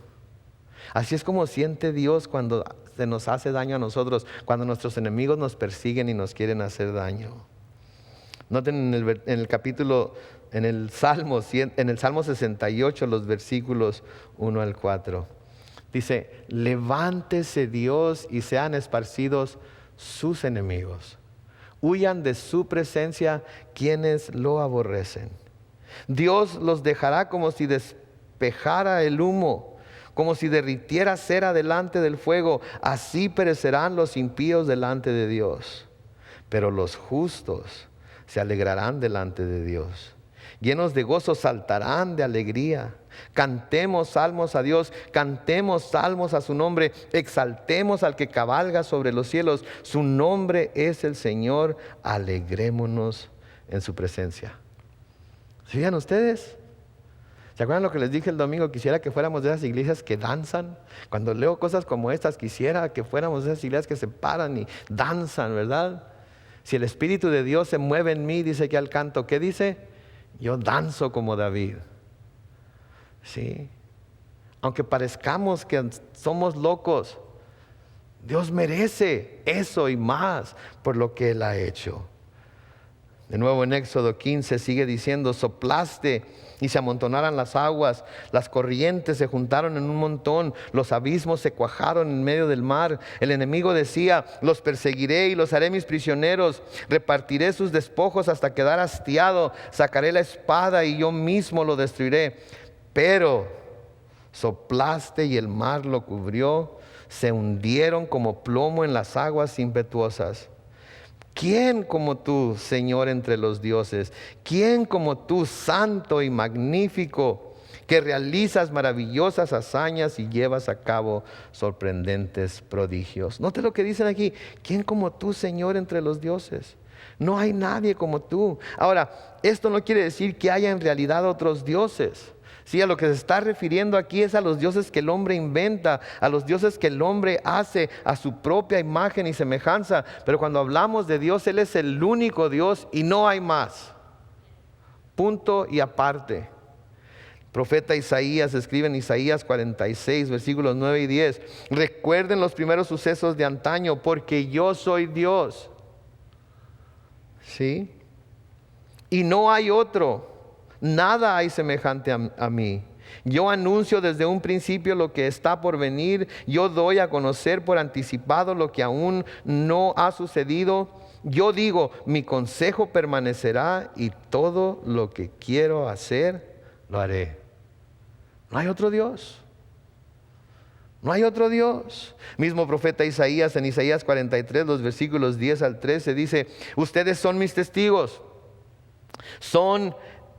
S1: Así es como siente Dios cuando se nos hace daño a nosotros, cuando nuestros enemigos nos persiguen y nos quieren hacer daño. Noten en el Salmo 68, los versículos 1 al 4. Dice: levántese Dios y sean esparcidos sus enemigos. Huyan de su presencia quienes lo aborrecen. Dios los dejará como si despejara el humo, como si derritiera cera delante del fuego, así perecerán los impíos delante de Dios. Pero los justos se alegrarán delante de Dios. Llenos de gozo saltarán de alegría. Cantemos salmos a Dios, cantemos salmos a su nombre, exaltemos al que cabalga sobre los cielos. Su nombre es el Señor, alegrémonos en su presencia. ¿Se fijan ustedes? ¿Se acuerdan lo que les dije el domingo? Quisiera que fuéramos de esas iglesias que danzan. Cuando leo cosas como estas, quisiera que fuéramos de esas iglesias que se paran y danzan, ¿verdad? Si el Espíritu de Dios se mueve en mí, dice que al canto, ¿qué dice? Yo danzo como David. Sí. Aunque parezcamos que somos locos, Dios merece eso y más por lo que Él ha hecho. De nuevo en Éxodo 15 sigue diciendo, soplaste y se amontonaron las aguas, las corrientes se juntaron en un montón, los abismos se cuajaron en medio del mar. El enemigo decía, los perseguiré y los haré mis prisioneros, repartiré sus despojos hasta quedar hastiado, sacaré la espada y yo mismo lo destruiré. Pero soplaste y el mar lo cubrió, se hundieron como plomo en las aguas impetuosas. ¿Quién como tú, Señor, entre los dioses? ¿Quién como tú, santo y magnífico, que realizas maravillosas hazañas y llevas a cabo sorprendentes prodigios? Note lo que dicen aquí. ¿Quién como tú, Señor, entre los dioses? No hay nadie como tú. Ahora, esto no quiere decir que haya en realidad otros dioses. Sí, a lo que se está refiriendo aquí es a los dioses que el hombre inventa, a los dioses que el hombre hace a su propia imagen y semejanza. Pero cuando hablamos de Dios, Él es el único Dios y no hay más. Punto y aparte. El profeta Isaías escribe en Isaías 46, versículos 9 y 10. Recuerden los primeros sucesos de antaño, porque yo soy Dios. ¿Sí? Y no hay otro. Nada hay semejante a mí. Yo anuncio desde un principio lo que está por venir. Yo doy a conocer por anticipado lo que aún no ha sucedido. Yo digo, mi consejo permanecerá y todo lo que quiero hacer, lo haré. No hay otro Dios. No hay otro Dios. Mismo profeta Isaías en Isaías 43, los versículos 10 al 13 dice, ustedes son mis testigos. Son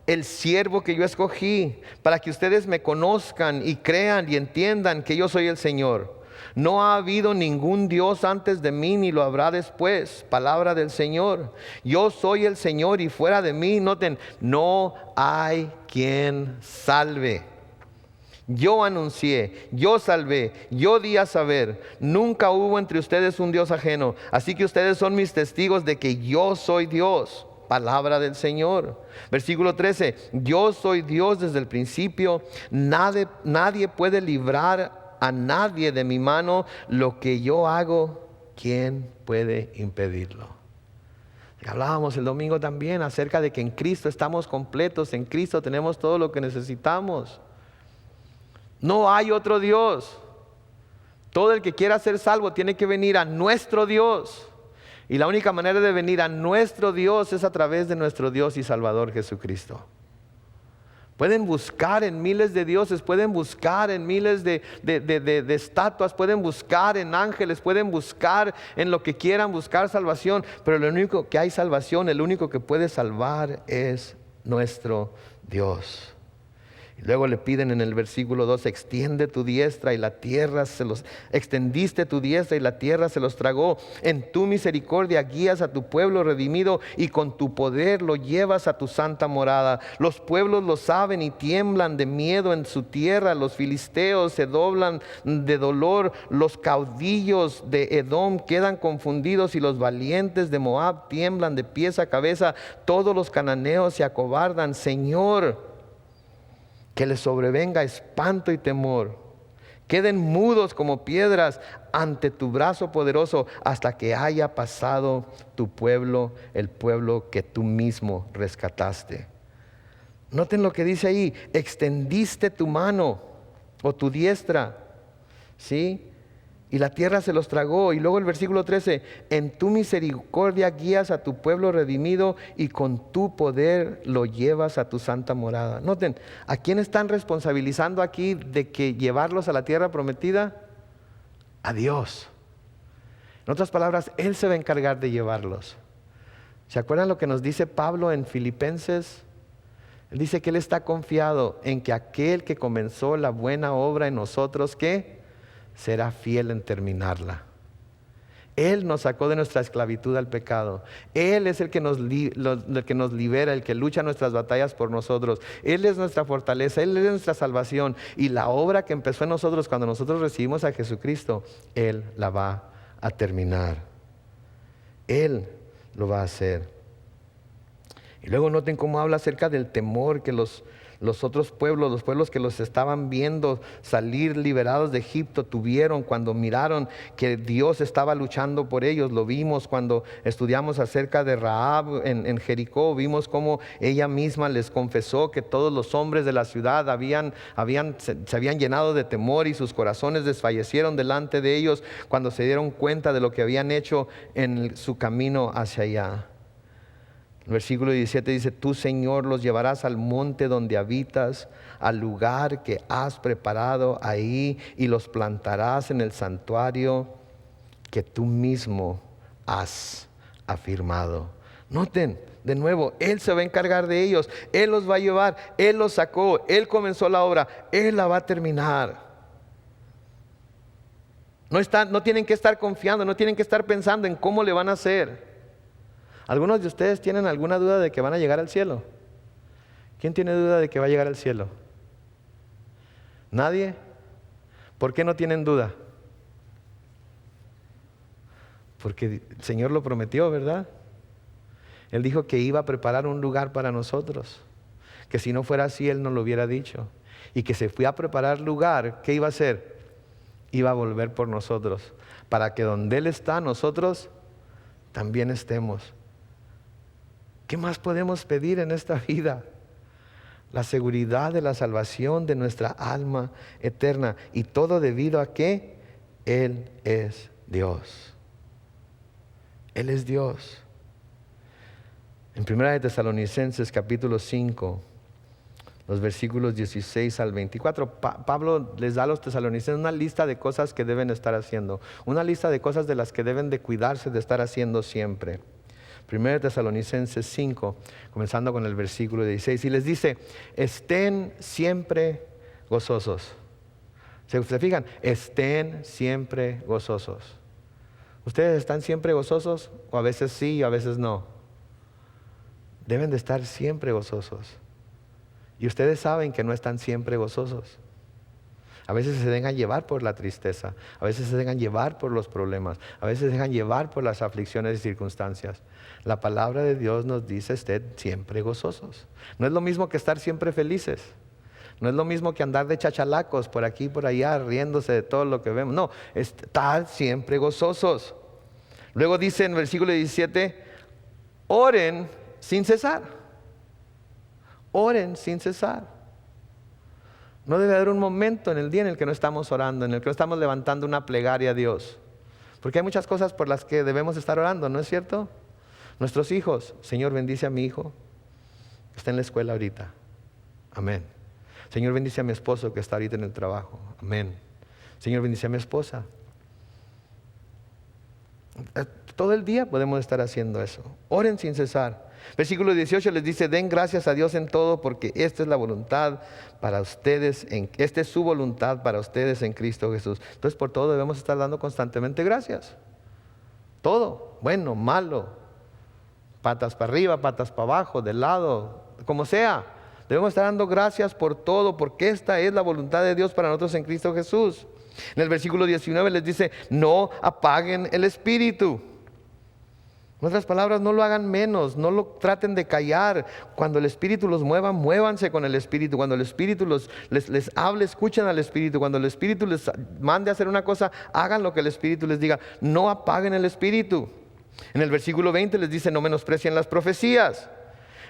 S1: el siervo que yo escogí para que ustedes me conozcan y crean y entiendan que yo soy el Señor. No ha habido ningún Dios antes de mí ni lo habrá después. Palabra del Señor. Yo soy el Señor y fuera de mí, noten, no hay quien salve. Yo anuncié, yo salvé, yo di a saber. Nunca hubo entre ustedes un Dios ajeno. Así que ustedes son mis testigos de que yo soy Dios. Palabra del Señor. Versículo 13. Yo soy Dios desde el principio. Nadie puede librar a nadie de mi mano. Lo que yo hago, ¿quién puede impedirlo? Hablábamos el domingo también acerca de que en Cristo estamos completos. En Cristo tenemos todo lo que necesitamos. No hay otro Dios. Todo el que quiera ser salvo tiene que venir a nuestro Dios. Y la única manera de venir a nuestro Dios es a través de nuestro Dios y Salvador Jesucristo. Pueden buscar en miles de dioses, pueden buscar en miles de estatuas, pueden buscar en ángeles, pueden buscar en lo que quieran buscar salvación. Pero lo único que hay salvación, el único que puede salvar es nuestro Dios. Y luego le piden en el versículo 2, extendiste tu diestra y la tierra se los tragó. En tu misericordia guías a tu pueblo redimido y con tu poder lo llevas a tu santa morada. Los pueblos lo saben y tiemblan de miedo en su tierra. Los filisteos se doblan de dolor. Los caudillos de Edom quedan confundidos y los valientes de Moab tiemblan de pies a cabeza. Todos los cananeos se acobardan. Señor, que les sobrevenga espanto y temor. Queden mudos como piedras ante tu brazo poderoso hasta que haya pasado tu pueblo, el pueblo que tú mismo rescataste. Noten lo que dice ahí, extendiste tu mano o tu diestra, ¿sí? y la tierra se los tragó. Y luego el versículo 13, en tu misericordia guías a tu pueblo redimido y con tu poder lo llevas a tu santa morada. Noten, ¿a quién están responsabilizando aquí de que llevarlos a la tierra prometida? A Dios. En otras palabras, Él se va a encargar de llevarlos. ¿Se acuerdan lo que nos dice Pablo en Filipenses? Él dice que Él está confiado en que aquel que comenzó la buena obra en nosotros, ¿qué? Será fiel en terminarla. Él nos sacó de nuestra esclavitud al pecado. Él es el que nos libera, el que lucha nuestras batallas por nosotros. Él es nuestra fortaleza, Él es nuestra salvación. Y la obra que empezó en nosotros cuando nosotros recibimos a Jesucristo, Él la va a terminar. Él lo va a hacer. Y luego noten cómo habla acerca del temor que los otros pueblos, los pueblos que los estaban viendo salir liberados de Egipto, tuvieron cuando miraron que Dios estaba luchando por ellos. Lo vimos cuando estudiamos acerca de Rahab en Jericó. Vimos cómo ella misma les confesó que todos los hombres de la ciudad se habían llenado de temor y sus corazones desfallecieron delante de ellos cuando se dieron cuenta de lo que habían hecho en su camino hacia allá. El versículo 17 dice, tú, Señor, los llevarás al monte donde habitas, al lugar que has preparado ahí, y los plantarás en el santuario que tú mismo has afirmado. Noten, de nuevo, Él se va a encargar de ellos, Él los va a llevar, Él los sacó, Él comenzó la obra, Él la va a terminar. No tienen que estar confiando, no tienen que estar pensando en cómo le van a hacer. ¿Algunos de ustedes tienen alguna duda de que van a llegar al cielo? ¿Quién tiene duda de que va a llegar al cielo? ¿Nadie? ¿Por qué no tienen duda? Porque el Señor lo prometió, ¿verdad? Él dijo que iba a preparar un lugar para nosotros, que si no fuera así Él nos lo hubiera dicho, y que se fue a preparar lugar. ¿Qué iba a hacer? Iba a volver por nosotros, para que donde Él está, nosotros también estemos. ¿Qué más podemos pedir en esta vida? La seguridad de la salvación de nuestra alma eterna. Y todo debido a que Él es Dios. Él es Dios. En 1 Tesalonicenses capítulo 5, los versículos 16 al 24, Pablo les da a los tesalonicenses una lista de cosas que deben estar haciendo. Una lista de cosas de las que deben de cuidarse de estar haciendo siempre. 1 Tesalonicenses 5, comenzando con el versículo 16, y les dice, estén siempre gozosos. ¿Se fijan? Estén siempre gozosos. ¿Ustedes están siempre gozosos? O a veces sí y a veces no. Deben de estar siempre gozosos. Y ustedes saben que no están siempre gozosos. A veces se dejan llevar por la tristeza, a veces se dejan llevar por los problemas, a veces se dejan llevar por las aflicciones y circunstancias. La palabra de Dios nos dice, estén siempre gozosos. No es lo mismo que estar siempre felices. No es lo mismo que andar de chachalacos por aquí y por allá, riéndose de todo lo que vemos. No, estar siempre gozosos. Luego dice en el versículo 17, oren sin cesar. Oren sin cesar. No debe haber un momento en el día en el que no estamos orando, en el que no estamos levantando una plegaria a Dios. Porque hay muchas cosas por las que debemos estar orando, ¿no es cierto? Nuestros hijos, Señor, bendice a mi hijo que está en la escuela ahorita. Amén. Señor, bendice a mi esposo que está ahorita en el trabajo. Amén. Señor, bendice a mi esposa. Todo el día podemos estar haciendo eso. Oren sin cesar. Versículo 18 les dice, den gracias a Dios en todo, porque esta es la voluntad para ustedes, esta es su voluntad para ustedes en Cristo Jesús. Entonces por todo debemos estar dando constantemente gracias. Todo, bueno, malo, patas para arriba, patas para abajo, de lado, como sea. Debemos estar dando gracias por todo, porque esta es la voluntad de Dios para nosotros en Cristo Jesús. En el versículo 19 les dice, no apaguen el espíritu. En otras palabras, no lo hagan menos, no lo traten de callar. Cuando el Espíritu los mueva, muévanse con el Espíritu. Cuando el Espíritu les hable, escuchen al Espíritu. Cuando el Espíritu les mande a hacer una cosa, hagan lo que el Espíritu les diga. No apaguen el Espíritu. En el versículo 20 les dice, no menosprecien las profecías.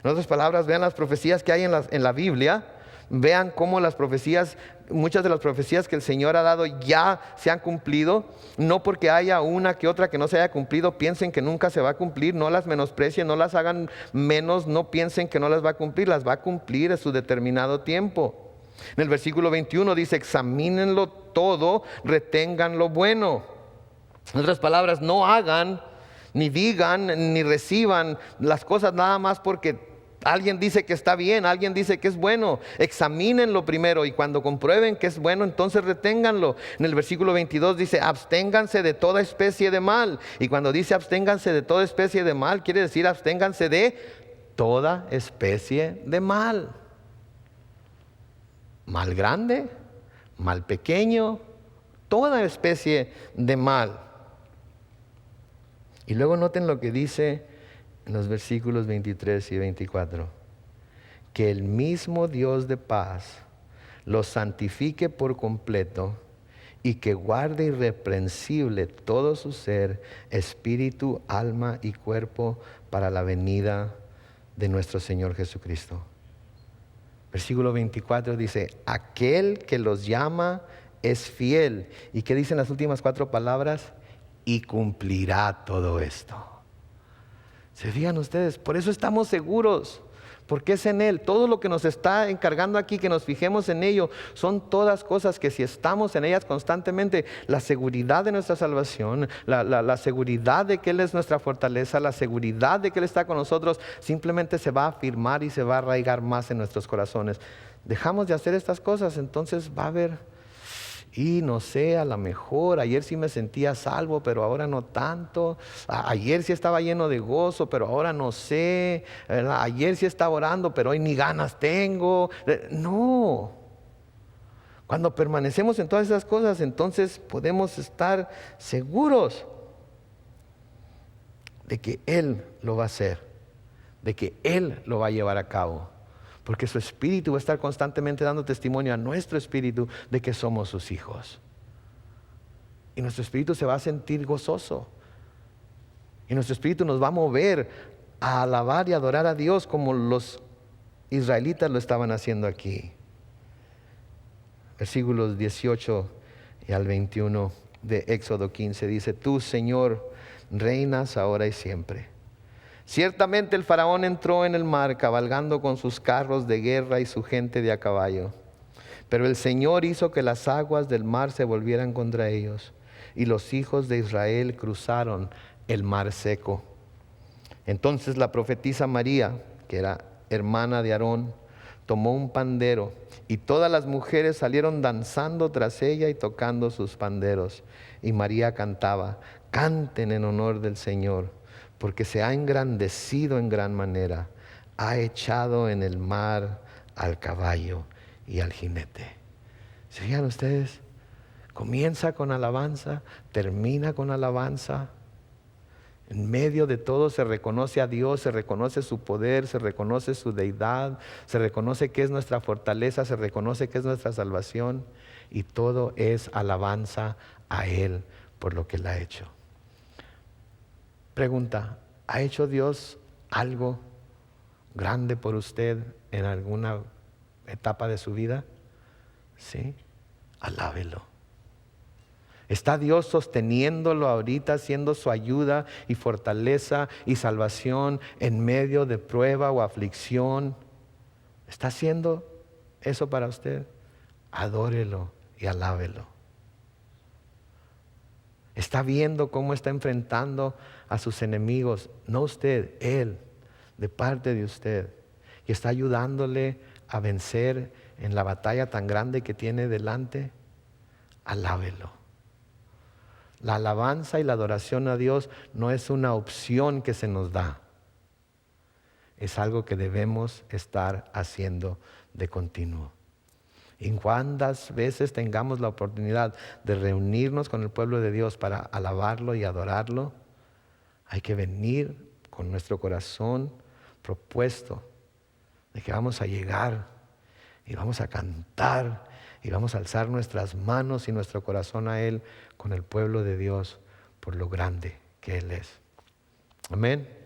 S1: En otras palabras, vean las profecías que hay en la Biblia. Vean cómo las profecías, muchas de las profecías que el Señor ha dado ya se han cumplido. No porque haya una que otra que no se haya cumplido, piensen que nunca se va a cumplir. No las menosprecien, no las hagan menos, no piensen que no las va a cumplir. Las va a cumplir en su determinado tiempo. En el versículo 21 dice: examínenlo todo, retengan lo bueno. En otras palabras, no hagan, ni digan, ni reciban las cosas nada más porque alguien dice que está bien, alguien dice que es bueno. Examínenlo primero, y cuando comprueben que es bueno, entonces reténganlo. En el versículo 22 dice: absténganse de toda especie de mal. Y cuando dice absténganse de toda especie de mal, quiere decir absténganse de toda especie de mal. Mal grande, mal pequeño, toda especie de mal. Y luego noten lo que dice en los versículos 23 y 24: que el mismo Dios de paz los santifique por completo, y que guarde irreprensible todo su ser, espíritu, alma y cuerpo, para la venida de nuestro Señor Jesucristo. Versículo 24 dice: aquel que los llama es fiel. ¿Y qué dicen las últimas 4 palabras? Y cumplirá todo esto. ¿Se fijan ustedes? Por eso estamos seguros, porque es en Él. Todo lo que nos está encargando aquí, que nos fijemos en ello, son todas cosas que si estamos en ellas constantemente, la seguridad de nuestra salvación, la seguridad de que Él es nuestra fortaleza, la seguridad de que Él está con nosotros, simplemente se va a afirmar y se va a arraigar más en nuestros corazones. Dejamos de hacer estas cosas, entonces va a haber... Y no sé, a lo mejor ayer sí me sentía salvo, pero ahora no tanto. Ayer sí estaba lleno de gozo, pero ahora no sé. Ayer sí estaba orando, pero hoy ni ganas tengo. No. Cuando permanecemos en todas esas cosas, entonces podemos estar seguros de que Él lo va a hacer, de que Él lo va a llevar a cabo. Porque su espíritu va a estar constantemente dando testimonio a nuestro espíritu de que somos sus hijos. Y nuestro espíritu se va a sentir gozoso. Y nuestro espíritu nos va a mover a alabar y adorar a Dios como los israelitas lo estaban haciendo aquí. Versículos 18 y al 21 de Éxodo 15 dice: tú, Señor, reinas ahora y siempre. Ciertamente el faraón entró en el mar cabalgando con sus carros de guerra y su gente de a caballo. Pero el Señor hizo que las aguas del mar se volvieran contra ellos, y los hijos de Israel cruzaron el mar seco. Entonces la profetisa María, que era hermana de Aarón, tomó un pandero, y todas las mujeres salieron danzando tras ella y tocando sus panderos. Y María cantaba: canten en honor del Señor, porque se ha engrandecido en gran manera, ha echado en el mar al caballo y al jinete. ¿Se fijan ustedes? Comienza con alabanza, termina con alabanza. En medio de todo se reconoce a Dios, se reconoce su poder, se reconoce su deidad, se reconoce que es nuestra fortaleza, se reconoce que es nuestra salvación, y todo es alabanza a Él por lo que Él ha hecho. Pregunta: ¿ha hecho Dios algo grande por usted en alguna etapa de su vida? Sí, alábelo. ¿Está Dios sosteniéndolo ahorita, siendo su ayuda y fortaleza y salvación en medio de prueba o aflicción? ¿Está haciendo eso para usted? Adórelo y alábelo. Está viendo cómo está enfrentando a sus enemigos, no usted, Él, de parte de usted, y está ayudándole a vencer en la batalla tan grande que tiene delante. Alábelo. La alabanza y la adoración a Dios no es una opción que se nos da, es algo que debemos estar haciendo de continuo. Y cuántas veces tengamos la oportunidad de reunirnos con el pueblo de Dios para alabarlo y adorarlo, hay que venir con nuestro corazón propuesto de que vamos a llegar y vamos a cantar y vamos a alzar nuestras manos y nuestro corazón a Él con el pueblo de Dios por lo grande que Él es. Amén.